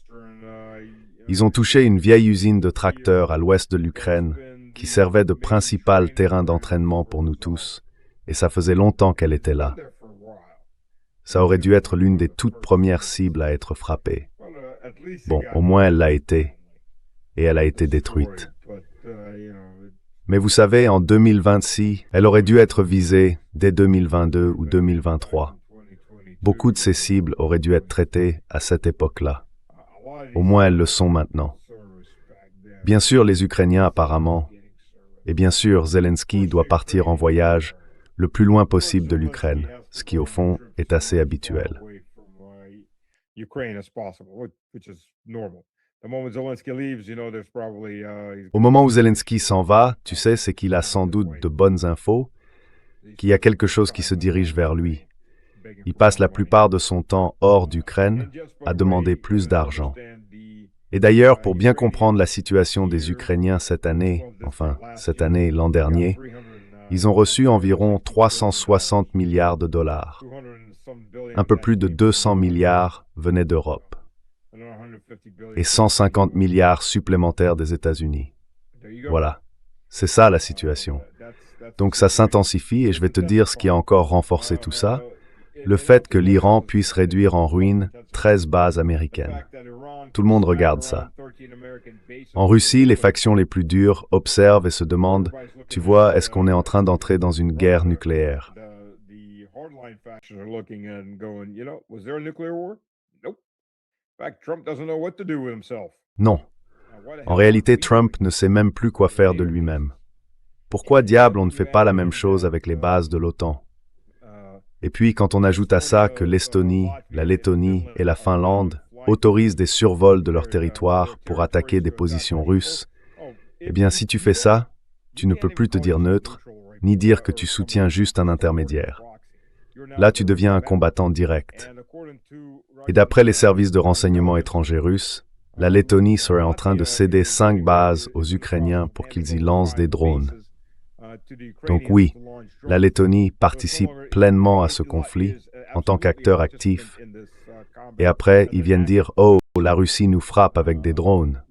Ils ont touché une vieille usine de tracteurs à l'ouest de l'Ukraine qui servait de principal terrain d'entraînement pour nous tous, et ça faisait longtemps qu'elle était là. Ça aurait dû être l'une des toutes premières cibles à être frappée. Bon, au moins elle l'a été, et elle a été détruite. Mais vous savez, en 2026, elle aurait dû être visée dès 2022 ou 2023. Beaucoup de ces cibles auraient dû être traitées à cette époque-là. Au moins elles le sont maintenant. Bien sûr, les Ukrainiens apparemment, et bien sûr, Zelensky doit partir en voyage le plus loin possible de l'Ukraine, ce qui au fond est assez habituel. Au moment où Zelensky s'en va, tu sais, c'est qu'il a sans doute de bonnes infos, qu'il y a quelque chose qui se dirige vers lui. Il passe la plupart de son temps hors d'Ukraine à demander plus d'argent. Et d'ailleurs, pour bien comprendre la situation des Ukrainiens cette année, l'an dernier, ils ont reçu environ 360 milliards de dollars. Un peu plus de 200 milliards venaient d'Europe. Et 150 milliards supplémentaires des États-Unis. Voilà, c'est ça la situation. Donc ça s'intensifie et je vais te dire ce qui a encore renforcé tout ça, le fait que l'Iran puisse réduire en ruine 13 bases américaines. Tout le monde regarde ça. En Russie, les factions les plus dures observent et se demandent, tu vois, est-ce qu'on est en train d'entrer dans une guerre nucléaire? Non. En réalité, Trump ne sait même plus quoi faire de lui-même. Pourquoi diable on ne fait pas la même chose avec les bases de l'OTAN? Et puis, quand on ajoute à ça que l'Estonie, la Lettonie et la Finlande autorisent des survols de leur territoire pour attaquer des positions russes, eh bien, si tu fais ça, tu ne peux plus te dire neutre, ni dire que tu soutiens juste un intermédiaire. Là, tu deviens un combattant direct. Et d'après les services de renseignement étrangers russes, la Lettonie serait en train de céder 5 bases aux Ukrainiens pour qu'ils y lancent des drones. Donc oui, la Lettonie participe pleinement à ce conflit en tant qu'acteur actif. Et après, ils viennent dire « Oh, la Russie nous frappe avec des drones ».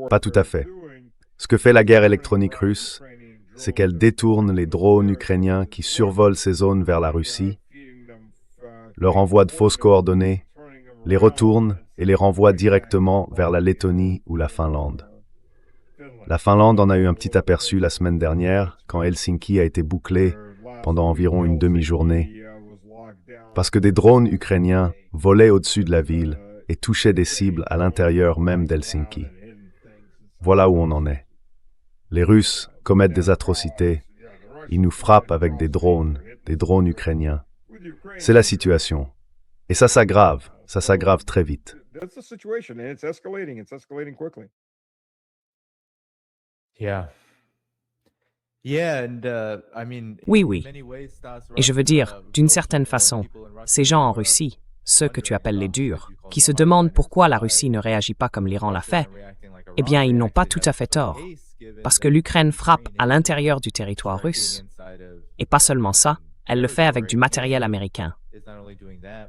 Pas tout à fait. Ce que fait la guerre électronique russe, c'est qu'elle détourne les drones ukrainiens qui survolent ces zones vers la Russie, leur envoie de fausses coordonnées, les retourne et les renvoie directement vers la Lettonie ou la Finlande. La Finlande en a eu un petit aperçu la semaine dernière, quand Helsinki a été bouclée pendant environ une demi-journée, parce que des drones ukrainiens volaient au-dessus de la ville et touchaient des cibles à l'intérieur même d'Helsinki. Voilà où on en est. Les Russes commettent des atrocités, ils nous frappent avec des drones ukrainiens, C'est la situation. Et ça s'aggrave très vite. That's the situation, and it's escalating. It's escalating quickly. Yeah. Yeah, and I mean, Oui, in oui. many ways, Stas, Et je veux dire, Russia, d'une those, certaine façon, people in Russia ces gens en who are Russie, ceux que tu appelles les under Trump, durs, as you call qui them, se demandent hardliners, pourquoi la why Russie ne réagit pas comme l'Iran l'a Russia fait, isn't reacting like eh bien, Iran ils n'ont pas reacted. tout à fait That's tort, the case, given parce that que l'Ukraine frappe Ukraine à is l'intérieur du territoire striking russe. inside of Et pas seulement ça, elle le fait avec du matériel américain.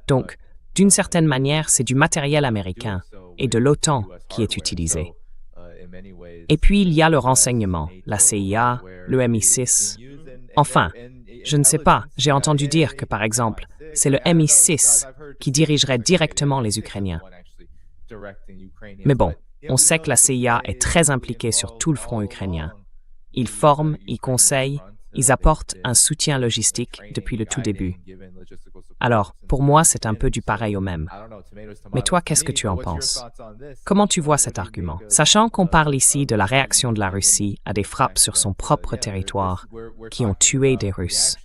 Donc, d'une certaine manière, c'est du matériel américain et de l'OTAN qui est utilisé. Et puis, il y a le renseignement, la CIA, le MI6. Enfin, je ne sais pas, j'ai entendu dire que, par exemple, c'est le MI6 qui dirigerait directement les Ukrainiens. Mais bon, on sait que la CIA est très impliquée sur tout le front ukrainien. Ils forment, ils conseillent, ils apportent un soutien logistique depuis le tout début. Alors, pour moi, c'est un peu du pareil au même. Mais toi, qu'est-ce que tu en penses? Comment tu vois cet argument? Sachant qu'on parle ici de la réaction de la Russie à des frappes sur son propre territoire qui ont tué des Russes.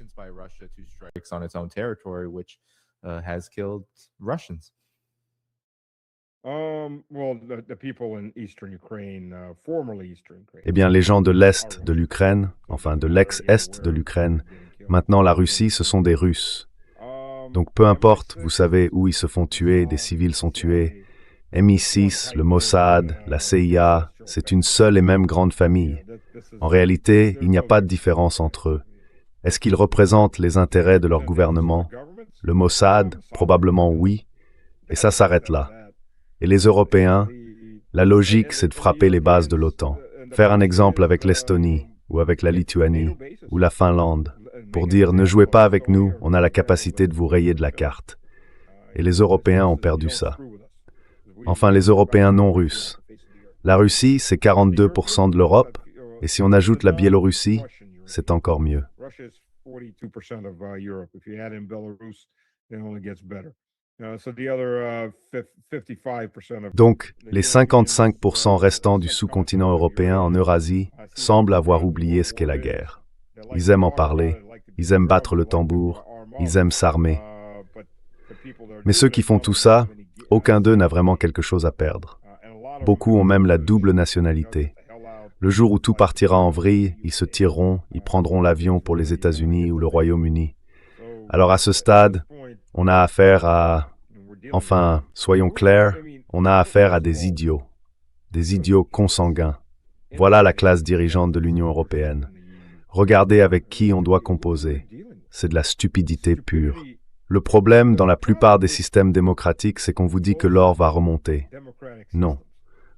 Well, the people in eastern Ukraine, formerly eastern Ukraine. Eh bien, les gens de l'Est de l'Ukraine, enfin de l'ex-Est de l'Ukraine, maintenant la Russie, ce sont des Russes. Donc peu importe, vous savez où ils se font tuer, des civils sont tués. MI6, le Mossad, la CIA, c'est une seule et même grande famille. En réalité, il n'y a pas de différence entre eux. Est-ce qu'ils représentent les intérêts de leur gouvernement? Le Mossad, probablement oui, et ça s'arrête là. Et les Européens, la logique, c'est de frapper les bases de l'OTAN. Faire un exemple avec l'Estonie, ou avec la Lituanie, ou la Finlande, pour dire « ne jouez pas avec nous, on a la capacité de vous rayer de la carte ». Et les Européens ont perdu ça. Enfin, les Européens non russes. La Russie, c'est 42% de l'Europe, et si on ajoute la Biélorussie, c'est encore mieux. Donc, les 55% restants du sous-continent européen en Eurasie semblent avoir oublié ce qu'est la guerre. Ils aiment en parler, ils aiment battre le tambour, ils aiment s'armer. Mais ceux qui font tout ça, aucun d'eux n'a vraiment quelque chose à perdre. Beaucoup ont même la double nationalité. Le jour où tout partira en vrille, ils se tireront, ils prendront l'avion pour les États-Unis ou le Royaume-Uni. Alors à ce stade, on a affaire à... Enfin, soyons clairs, on a affaire à des idiots consanguins. Voilà la classe dirigeante de l'Union européenne. Regardez avec qui on doit composer. C'est de la stupidité pure. Le problème dans la plupart des systèmes démocratiques, c'est qu'on vous dit que l'or va remonter. Non.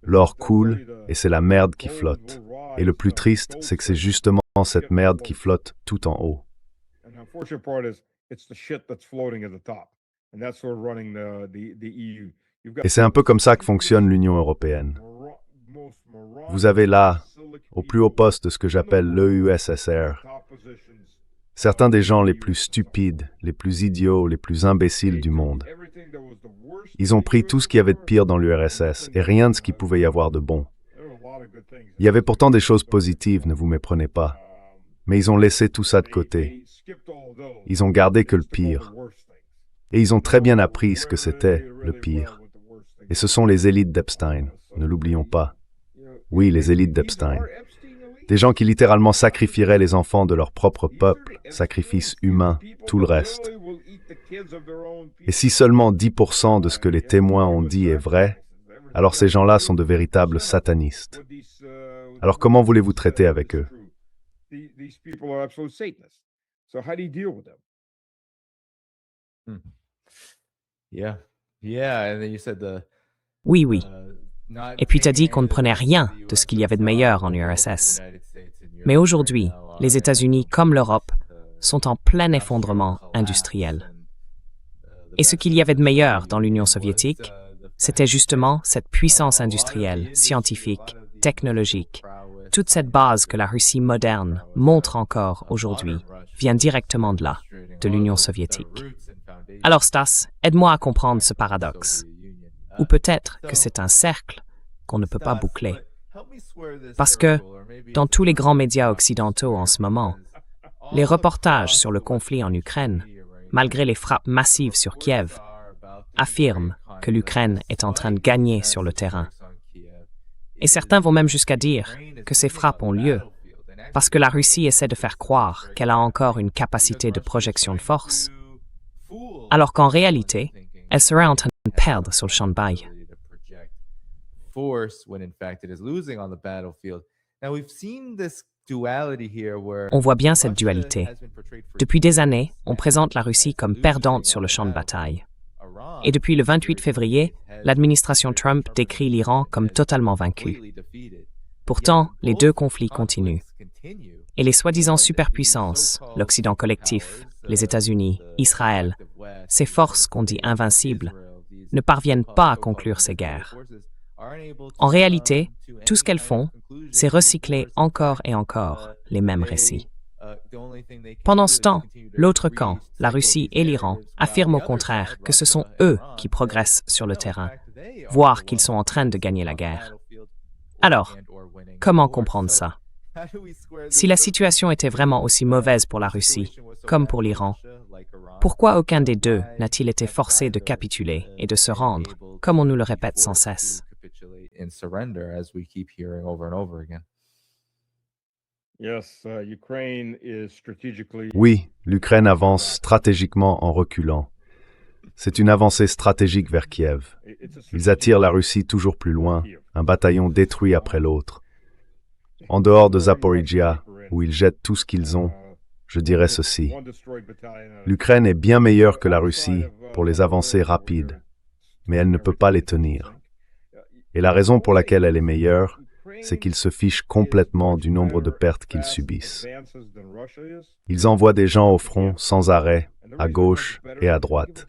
L'or coule et c'est la merde qui flotte. Et le plus triste, c'est que c'est justement cette merde qui flotte tout en haut. Et c'est un peu comme ça que fonctionne l'Union européenne. Vous avez là, au plus haut poste de ce que j'appelle l'EUSSR, certains des gens les plus stupides, les plus idiots, les plus imbéciles du monde. Ils ont pris tout ce qu'il y avait de pire dans l'URSS et rien de ce qu'il pouvait y avoir de bon. Il y avait pourtant des choses positives, ne vous méprenez pas. Mais ils ont laissé tout ça de côté. Ils ont gardé que le pire. Et ils ont très bien appris ce que c'était, le pire. Et ce sont les élites d'Epstein, ne l'oublions pas. Oui, les élites d'Epstein. Des gens qui littéralement sacrifieraient les enfants de leur propre peuple, sacrifice humain, tout le reste. Et si seulement 10% de ce que les témoins ont dit est vrai, alors ces gens-là sont de véritables satanistes. Alors comment voulez-vous traiter avec eux? Oui, oui. Et puis tu as dit qu'on ne prenait rien de ce qu'il y avait de meilleur en URSS. Mais aujourd'hui, les États-Unis, comme l'Europe, sont en plein effondrement industriel. Et ce qu'il y avait de meilleur dans l'Union soviétique, c'était justement cette puissance industrielle, scientifique, technologique. Toute cette base que la Russie moderne montre encore aujourd'hui vient directement de là, de l'Union soviétique. Alors Stas, aide-moi à comprendre ce paradoxe. Ou peut-être que c'est un cercle qu'on ne peut pas boucler. Parce que, dans tous les grands médias occidentaux en ce moment, les reportages sur le conflit en Ukraine malgré les frappes massives sur Kiev, affirment que l'Ukraine est en train de gagner sur le terrain. Et certains vont même jusqu'à dire que ces frappes ont lieu parce que la Russie essaie de faire croire qu'elle a encore une capacité de projection de force, alors qu'en réalité, elle serait en train de perdre sur le champ de bataille. On voit bien cette dualité. Depuis des années, on présente la Russie comme perdante sur le champ de bataille. Et depuis le 28 février, l'administration Trump décrit l'Iran comme totalement vaincu. Pourtant, les deux conflits continuent. Et les soi-disant superpuissances, l'Occident collectif, les États-Unis, Israël, ces forces qu'on dit invincibles, ne parviennent pas à conclure ces guerres. En réalité, tout ce qu'elles font, c'est recycler encore et encore les mêmes récits. Pendant ce temps, l'autre camp, la Russie et l'Iran, affirment au contraire que ce sont eux qui progressent sur le terrain, voire qu'ils sont en train de gagner la guerre. Alors, comment comprendre ça? Si la situation était vraiment aussi mauvaise pour la Russie, comme pour l'Iran, pourquoi aucun des deux n'a-t-il été forcé de capituler et de se rendre, comme on nous le répète sans cesse? Oui, l'Ukraine avance stratégiquement en reculant. C'est une avancée stratégique vers Kiev. Ils attirent la Russie toujours plus loin, un bataillon détruit après l'autre. En dehors de Zaporizhia, où ils jettent tout ce qu'ils ont, je dirais ceci. L'Ukraine est bien meilleure que la Russie pour les avancées rapides, mais elle ne peut pas les tenir. Et la raison pour laquelle elle est meilleure, c'est qu'ils se fichent complètement du nombre de pertes qu'ils subissent. Ils envoient des gens au front sans arrêt, à gauche et à droite.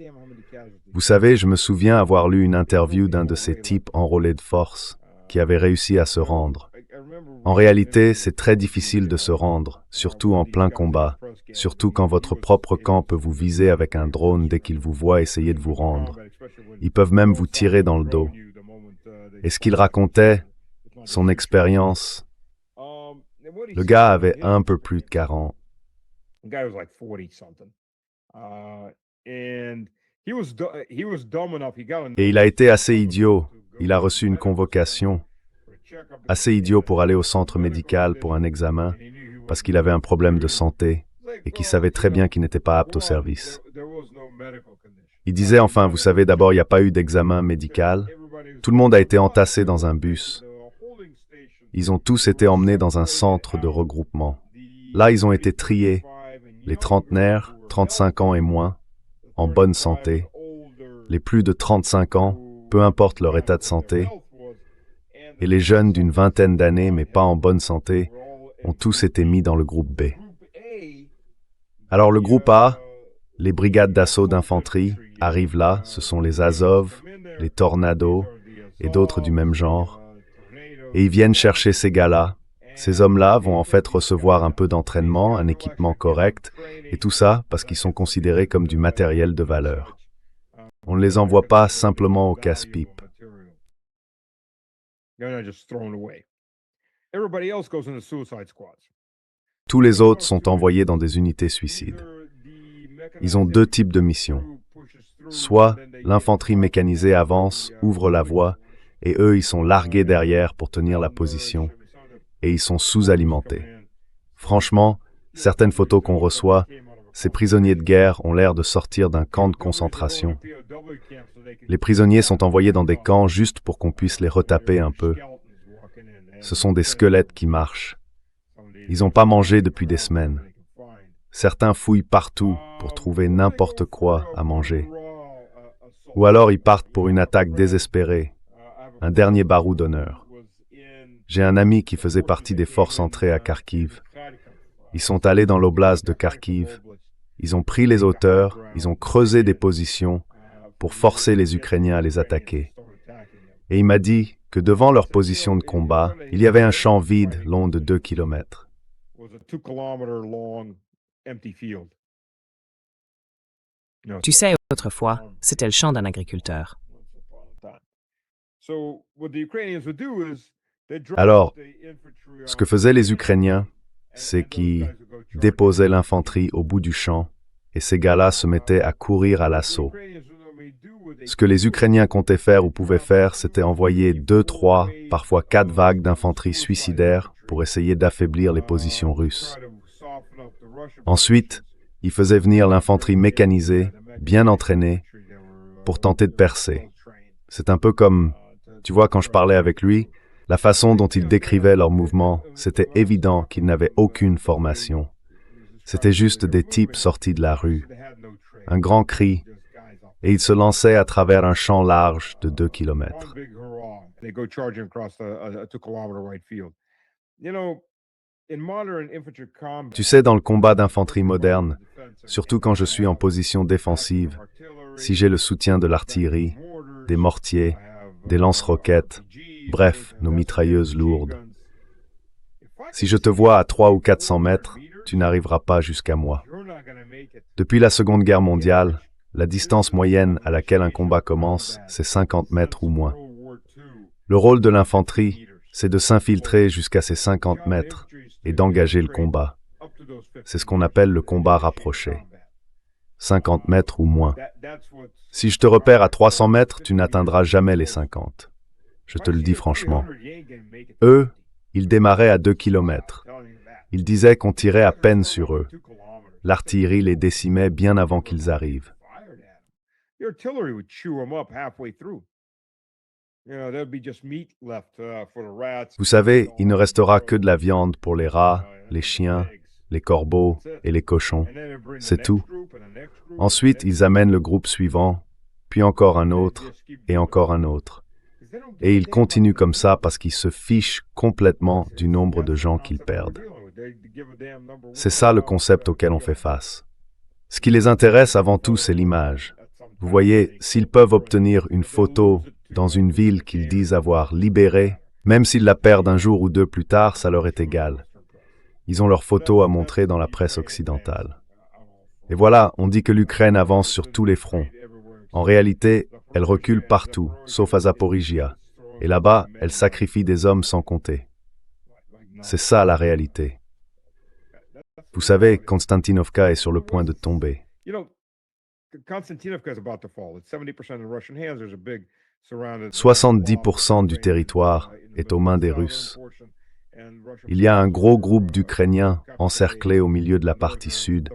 Vous savez, je me souviens avoir lu une interview d'un de ces types enrôlés de force qui avait réussi à se rendre. En réalité, c'est très difficile de se rendre, surtout en plein combat, surtout quand votre propre camp peut vous viser avec un drone dès qu'il vous voit essayer de vous rendre. Ils peuvent même vous tirer dans le dos. Et ce qu'il racontait, son expérience, le gars avait un peu plus de 40. Et il a été assez idiot. Il a reçu une convocation. Assez idiot pour aller au centre médical pour un examen, parce qu'il avait un problème de santé et qu'il savait très bien qu'il n'était pas apte au service. Il disait enfin, vous savez, d'abord, il n'y a pas eu d'examen médical. Tout le monde a été entassé dans un bus. Ils ont tous été emmenés dans un centre de regroupement. Là, ils ont été triés, les trentenaires, 35 ans et moins, en bonne santé, les plus de 35 ans, peu importe leur état de santé, et les jeunes d'une vingtaine d'années, mais pas en bonne santé, ont tous été mis dans le groupe B. Alors le groupe A, les brigades d'assaut d'infanterie, arrivent là, ce sont les Azov, les Tornados et d'autres du même genre, et ils viennent chercher ces gars-là. Ces hommes-là vont en fait recevoir un peu d'entraînement, un équipement correct, et tout ça parce qu'ils sont considérés comme du matériel de valeur. On ne les envoie pas simplement au casse-pipe. Tous les autres sont envoyés dans des unités suicides. Ils ont deux types de missions. Soit l'infanterie mécanisée avance, ouvre la voie, et eux, ils sont largués derrière pour tenir la position, et ils sont sous-alimentés. Franchement, certaines photos qu'on reçoit, ces prisonniers de guerre ont l'air de sortir d'un camp de concentration. Les prisonniers sont envoyés dans des camps juste pour qu'on puisse les retaper un peu. Ce sont des squelettes qui marchent. Ils n'ont pas mangé depuis des semaines. Certains fouillent partout pour trouver n'importe quoi à manger. Ou alors ils partent pour une attaque désespérée, un dernier barou d'honneur. J'ai un ami qui faisait partie des forces entrées à Kharkiv. Ils sont allés dans l'oblast de Kharkiv. Ils ont pris les hauteurs, ils ont creusé des positions pour forcer les Ukrainiens à les attaquer. Et il m'a dit que devant leur position de combat, il y avait un champ vide long de 2 kilomètres. Tu sais, autrefois, c'était le champ d'un agriculteur. Alors, ce que faisaient les Ukrainiens, c'est qu'ils déposaient l'infanterie au bout du champ et ces gars-là se mettaient à courir à l'assaut. Ce que les Ukrainiens comptaient faire ou pouvaient faire, c'était envoyer 2, 3, parfois 4 vagues d'infanterie suicidaire pour essayer d'affaiblir les positions russes. Ensuite, ils faisaient venir l'infanterie mécanisée, bien entraînée, pour tenter de percer. C'est un peu comme, tu vois, quand je parlais avec lui, la façon dont il décrivait leurs mouvements, c'était évident qu'ils n'avaient aucune formation. C'était juste des types sortis de la rue. Un grand cri, et ils se lançaient à travers un champ large de 2 kilomètres. Tu sais, dans le combat d'infanterie moderne, surtout quand je suis en position défensive, si j'ai le soutien de l'artillerie, des mortiers, des lance-roquettes, bref, nos mitrailleuses lourdes. Si je te vois à 300 ou 400 mètres, tu n'arriveras pas jusqu'à moi. Depuis la Seconde Guerre mondiale, la distance moyenne à laquelle un combat commence, c'est 50 mètres ou moins. Le rôle de l'infanterie, c'est de s'infiltrer jusqu'à ces 50 mètres et d'engager le combat. C'est ce qu'on appelle le combat rapproché. 50 mètres ou moins. Si je te repère à 300 mètres, tu n'atteindras jamais les 50. Je te le dis franchement. Eux, ils démarraient à 2 kilomètres. Ils disaient qu'on tirait à peine sur eux. L'artillerie les décimait bien avant qu'ils arrivent. Vous savez, il ne restera que de la viande pour les rats, les chiens, les corbeaux et les cochons. C'est tout. Ensuite, ils amènent le groupe suivant, puis encore un autre, et encore un autre. Et ils continuent comme ça parce qu'ils se fichent complètement du nombre de gens qu'ils perdent. C'est ça le concept auquel on fait face. Ce qui les intéresse avant tout, c'est l'image. Vous voyez, s'ils peuvent obtenir une photo dans une ville qu'ils disent avoir libérée, même s'ils la perdent un jour ou deux plus tard, ça leur est égal. Ils ont leur photo à montrer dans la presse occidentale. Et voilà, on dit que l'Ukraine avance sur tous les fronts. En réalité, elle recule partout, sauf à Zaporizhia. Et là-bas, elle sacrifie des hommes sans compter. C'est ça la réalité. Vous savez, Konstantinovka est sur le point de tomber. 70% du territoire est aux mains des Russes. Il y a un gros groupe d'Ukrainiens encerclés au milieu de la partie sud,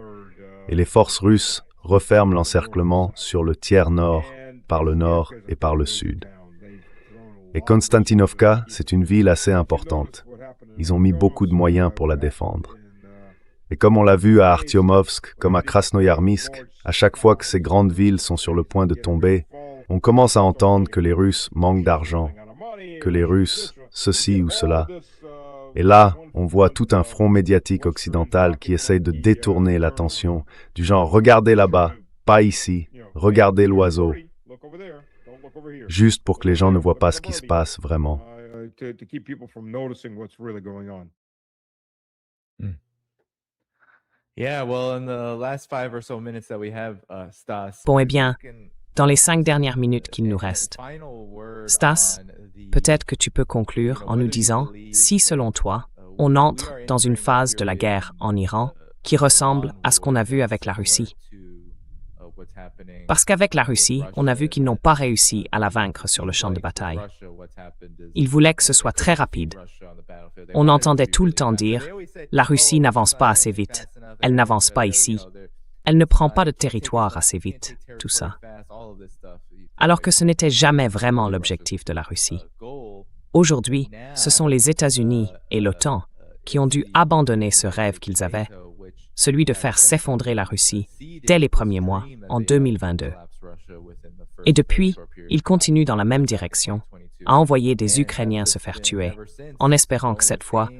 et les forces russes referment l'encerclement sur le tiers nord, par le nord et par le sud. Et Konstantinovka, c'est une ville assez importante. Ils ont mis beaucoup de moyens pour la défendre. Et comme on l'a vu à Artyomovsk, comme à Krasnoyarsk, à chaque fois que ces grandes villes sont sur le point de tomber, on commence à entendre que les Russes manquent d'argent, que les Russes, ceci ou cela. Et là, on voit tout un front médiatique occidental qui essaye de détourner l'attention, du genre « regardez là-bas, pas ici, regardez l'oiseau », juste pour que les gens ne voient pas ce qui se passe vraiment. Bon, eh bien, dans les 5 dernières minutes qu'il nous reste, Stas, peut-être que tu peux conclure en nous disant si, selon toi, on entre dans une phase de la guerre en Iran qui ressemble à ce qu'on a vu avec la Russie. Parce qu'avec la Russie, on a vu qu'ils n'ont pas réussi à la vaincre sur le champ de bataille. Ils voulaient que ce soit très rapide. On entendait tout le temps dire « La Russie n'avance pas assez vite, elle n'avance pas ici, elle ne prend pas de territoire assez vite, tout ça. » Alors que ce n'était jamais vraiment l'objectif de la Russie. Aujourd'hui, ce sont les États-Unis et l'OTAN qui ont dû abandonner ce rêve qu'ils avaient, celui de faire s'effondrer la Russie dès les premiers mois, en 2022. Et depuis, ils continuent dans la même direction, à envoyer des Ukrainiens se faire tuer, en espérant que cette fois,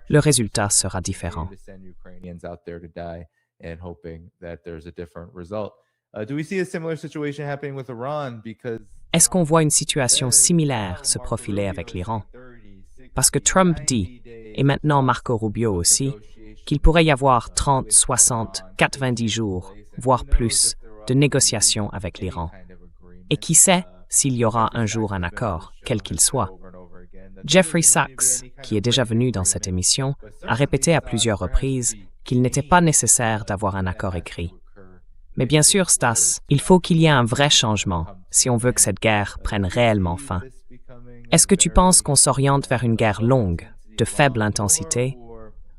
le résultat sera différent. Est-ce qu'on voit une situation similaire se profiler avec l'Iran? Parce que Trump dit, et maintenant Marco Rubio aussi, qu'il pourrait y avoir 30, 60, 90 jours, voire plus, de négociations avec l'Iran. Et qui sait s'il y aura un jour un accord, quel qu'il soit. Jeffrey Sachs, qui est déjà venu dans cette émission, a répété à plusieurs reprises qu'il n'était pas nécessaire d'avoir un accord écrit. Mais bien sûr, Stas, il faut qu'il y ait un vrai changement si on veut que cette guerre prenne réellement fin. Est-ce que tu penses qu'on s'oriente vers une guerre longue, de faible intensité,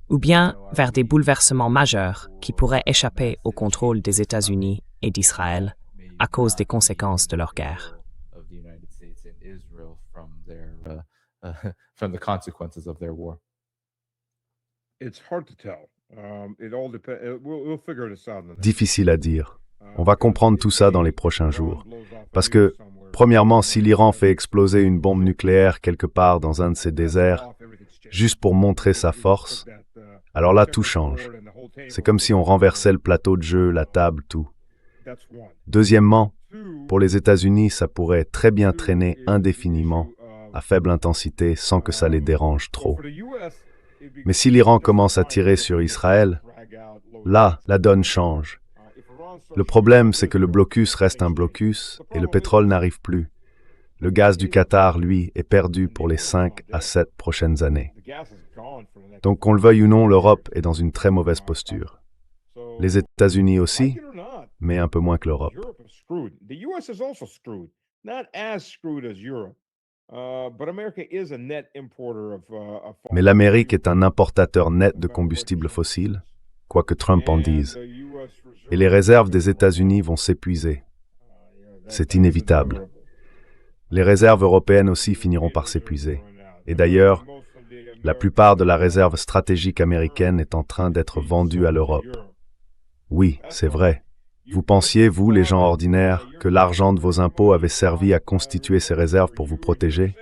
ou bien vers des bouleversements majeurs qui pourraient échapper au contrôle des États-Unis et d'Israël à cause des conséquences de leur guerre? From the consequences of their war. It's hard to tell. It all depends. We'll figure this out. Difficile à dire. On va comprendre tout ça dans les prochains jours. Parce que, premièrement, si l'Iran fait exploser une bombe nucléaire quelque part dans un de ces déserts, juste pour montrer sa force, alors là, tout change. C'est comme si on renversait le plateau de jeu, la table, tout. Deuxièmement, pour les États-Unis, ça pourrait très bien traîner indéfiniment, à faible intensité, sans que ça les dérange trop. Mais si l'Iran commence à tirer sur Israël, là, la donne change. Le problème, c'est que le blocus reste un blocus et le pétrole n'arrive plus. Le gaz du Qatar, lui, est perdu pour les 5 à 7 prochaines années. Donc, qu'on le veuille ou non, l'Europe est dans une très mauvaise posture. Les États-Unis aussi, mais un peu moins que l'Europe. Mais l'Amérique est un importateur net de combustibles fossiles, quoi que Trump en dise. Et les réserves des États-Unis vont s'épuiser. C'est inévitable. Les réserves européennes aussi finiront par s'épuiser. Et d'ailleurs, la plupart de la réserve stratégique américaine est en train d'être vendue à l'Europe. Oui, c'est vrai. Vous pensiez, vous, les gens ordinaires, que l'argent de vos impôts avait servi à constituer ces réserves pour vous protéger?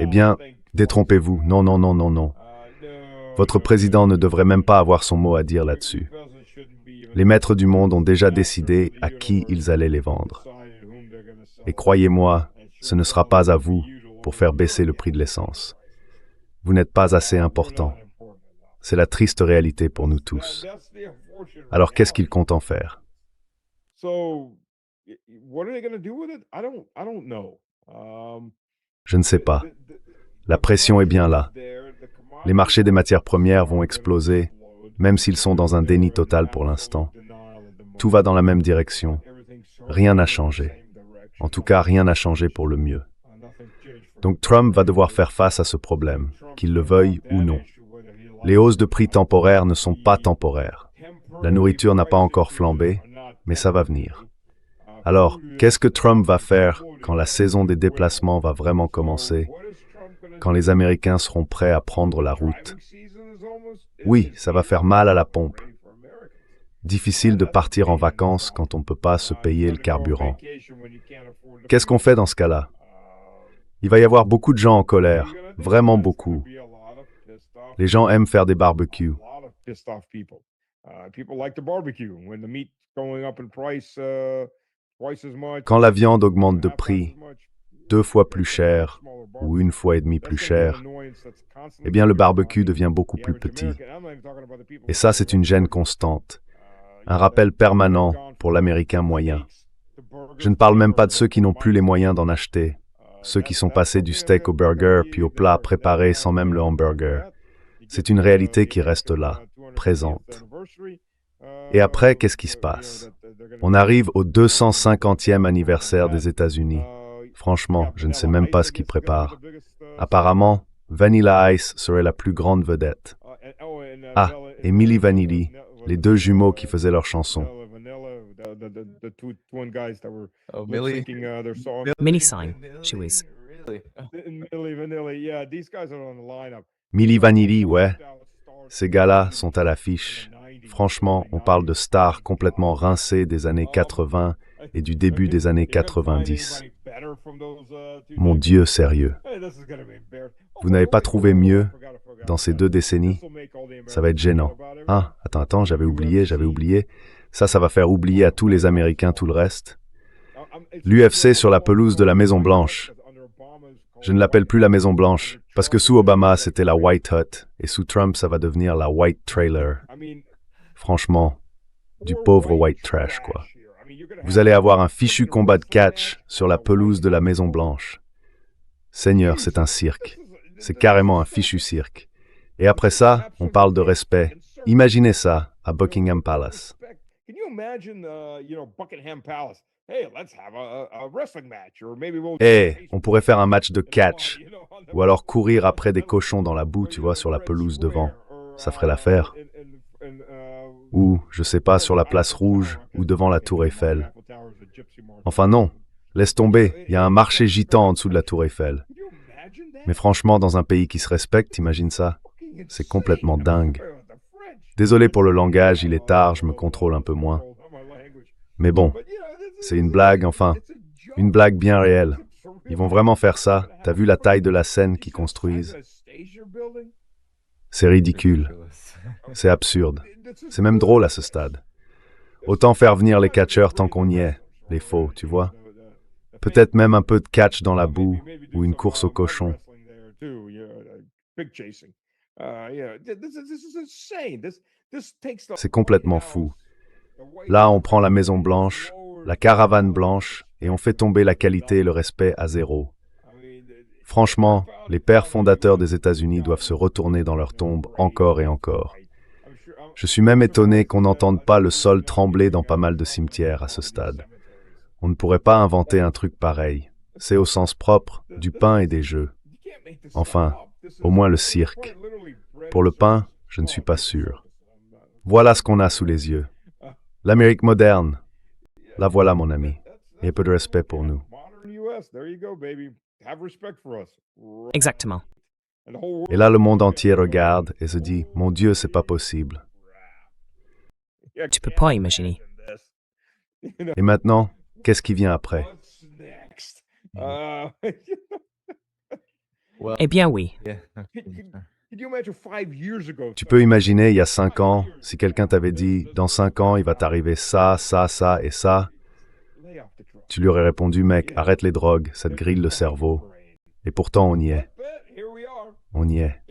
Eh bien, détrompez-vous. Non, non, non, non, non. Votre président ne devrait même pas avoir son mot à dire là-dessus. Les maîtres du monde ont déjà décidé à qui ils allaient les vendre. Et croyez-moi, ce ne sera pas à vous pour faire baisser le prix de l'essence. Vous n'êtes pas assez important. C'est la triste réalité pour nous tous. Alors qu'est-ce qu'ils comptent en faire? Je ne sais pas. La pression est bien là. Les marchés des matières premières vont exploser, même s'ils sont dans un déni total pour l'instant. Tout va dans la même direction. Rien n'a changé. En tout cas, rien n'a changé pour le mieux. Donc Trump va devoir faire face à ce problème, qu'il le veuille ou non. Les hausses de prix temporaires ne sont pas temporaires. La nourriture n'a pas encore flambé, mais ça va venir. Alors, qu'est-ce que Trump va faire quand la saison des déplacements va vraiment commencer, quand les Américains seront prêts à prendre la route? Oui, ça va faire mal à la pompe. Difficile de partir en vacances quand on ne peut pas se payer le carburant. Qu'est-ce qu'on fait dans ce cas-là? Il va y avoir beaucoup de gens en colère, vraiment beaucoup. Les gens aiment faire des barbecues. Quand la viande augmente de prix, 2 fois plus cher ou 1 fois et demie plus cher, eh bien le barbecue devient beaucoup plus petit. Et ça, c'est une gêne constante, un rappel permanent pour l'Américain moyen. Je ne parle même pas de ceux qui n'ont plus les moyens d'en acheter, ceux qui sont passés du steak au burger puis au plat préparé sans même le hamburger. C'est une réalité qui reste là, présente. Et après, qu'est-ce qui se passe? On arrive au 250e anniversaire des États-Unis. Franchement, je ne sais même pas ce qu'ils préparent. Apparemment, Vanilla Ice serait la plus grande vedette. Ah, et Milli Vanilli, les 2 jumeaux qui faisaient leur chanson. Millie sang, she was. Milli Vanilli, ouais. Ces gars-là sont à l'affiche. Franchement, on parle de stars complètement rincées des années 80 et du début des années 90. Mon Dieu, sérieux. Vous n'avez pas trouvé mieux dans ces 2 décennies? Ça va être gênant. Ah, attends, j'avais oublié. Ça va faire oublier à tous les Américains tout le reste. L'UFC sur la pelouse de la Maison-Blanche. Je ne l'appelle plus la Maison-Blanche, parce que sous Obama, c'était la White Hut, et sous Trump, ça va devenir la White Trailer. Franchement, du pauvre white trash, quoi. Vous allez avoir un fichu combat de catch sur la pelouse de la Maison-Blanche. Seigneur, c'est un cirque. C'est carrément un fichu cirque. Et après ça, on parle de respect. Imaginez ça à Buckingham Palace. Can you imagine, Buckingham Palace? Hey, let's have a wrestling match, or maybe we'll. Eh, on pourrait faire un match de catch, ou alors courir après des cochons dans la boue, tu vois, sur la pelouse devant. Ça ferait l'affaire. Ou, je sais pas, sur la place rouge, ou devant la tour Eiffel. Enfin non, laisse tomber, il y a un marché gitan en dessous de la tour Eiffel. Mais franchement, dans un pays qui se respecte, t'imagines ça? C'est complètement dingue. Désolé pour le langage, il est tard, je me contrôle un peu moins. Mais bon, c'est une blague, enfin, une blague bien réelle. Ils vont vraiment faire ça? T'as vu la taille de la scène qu'ils construisent? C'est ridicule. C'est absurde. C'est même drôle à ce stade. Autant faire venir les catcheurs tant qu'on y est, les faux, tu vois? Peut-être même un peu de catch dans la boue, ou une course aux cochons. C'est complètement fou. Là, on prend la Maison Blanche, la caravane blanche, et on fait tomber la qualité et le respect à zéro. Franchement, les pères fondateurs des États-Unis doivent se retourner dans leur tombe encore et encore. Je suis même étonné qu'on n'entende pas le sol trembler dans pas mal de cimetières à ce stade. On ne pourrait pas inventer un truc pareil. C'est au sens propre du pain et des jeux. Enfin, au moins le cirque. Pour le pain, je ne suis pas sûr. Voilà ce qu'on a sous les yeux. L'Amérique moderne. La voilà, mon ami. Et peu de respect pour nous. Exactement. Et là, le monde entier regarde et se dit, mon Dieu, c'est pas possible. Tu peux pas imaginer. Et maintenant, qu'est-ce qui vient après? Eh bien oui. Tu peux imaginer, il y a 5 ans, si quelqu'un t'avait dit, dans 5 ans, il va t'arriver ça, ça, ça et ça, tu lui aurais répondu, mec, arrête les drogues, ça te grille le cerveau. Et pourtant, on y est. On y est.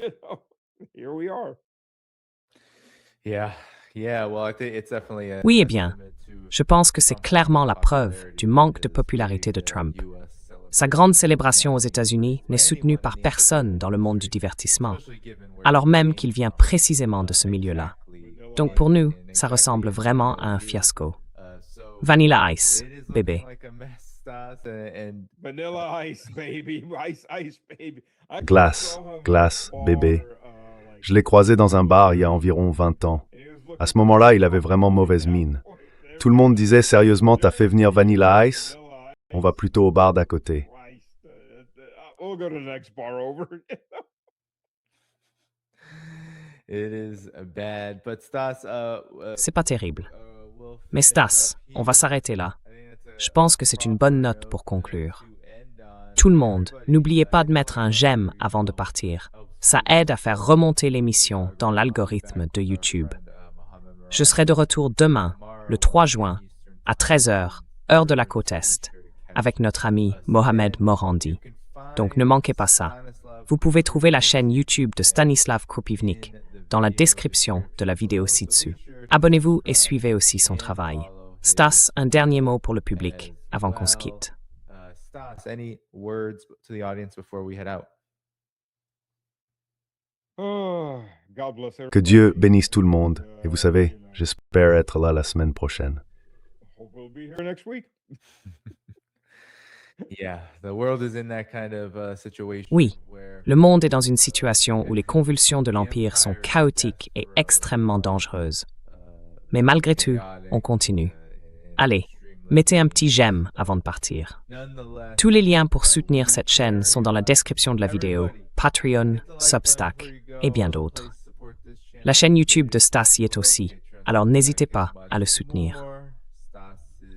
Oui, eh bien, je pense que c'est clairement la preuve du manque de popularité de Trump. Sa grande célébration aux États-Unis n'est soutenue par personne dans le monde du divertissement, alors même qu'il vient précisément de ce milieu-là. Donc pour nous, ça ressemble vraiment à un fiasco. Vanilla Ice, bébé. Glace, glace, bébé. Je l'ai croisé dans un bar il y a environ 20 ans. À ce moment-là, il avait vraiment mauvaise mine. Tout le monde disait sérieusement, t'as fait venir Vanilla Ice? On va plutôt au bar d'à côté. C'est pas terrible. Mais Stas, on va s'arrêter là. Je pense que c'est une bonne note pour conclure. Tout le monde, n'oubliez pas de mettre un j'aime avant de partir. Ça aide à faire remonter l'émission dans l'algorithme de YouTube. Je serai de retour demain, le 3 juin, à 13h, heure de la côte Est, avec notre ami Mohamed Morandi. Donc ne manquez pas ça. Vous pouvez trouver la chaîne YouTube de Stanislav Krupivnik dans la description de la vidéo ci-dessus. Abonnez-vous et suivez aussi son travail. Stas, un dernier mot pour le public avant qu'on se quitte. Any words to the audience before we head out? Que Dieu bénisse tout le monde. Et vous savez, j'espère être là la semaine prochaine. Oui, le monde est dans une situation où les convulsions de l'Empire sont chaotiques et extrêmement dangereuses. Mais malgré tout, on continue. Allez, mettez un petit j'aime avant de partir. Tous les liens pour soutenir cette chaîne sont dans la description de la vidéo, Patreon, Substack et bien d'autres. La chaîne YouTube de Stas y est aussi, alors n'hésitez pas à le soutenir.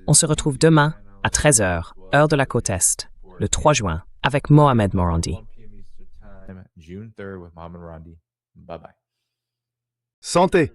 On se retrouve demain à 13h, heure de la côte Est, le 3 juin, avec Mohamed Morandi. June 3rd with Mohamed Morandi. Bye bye. Santé!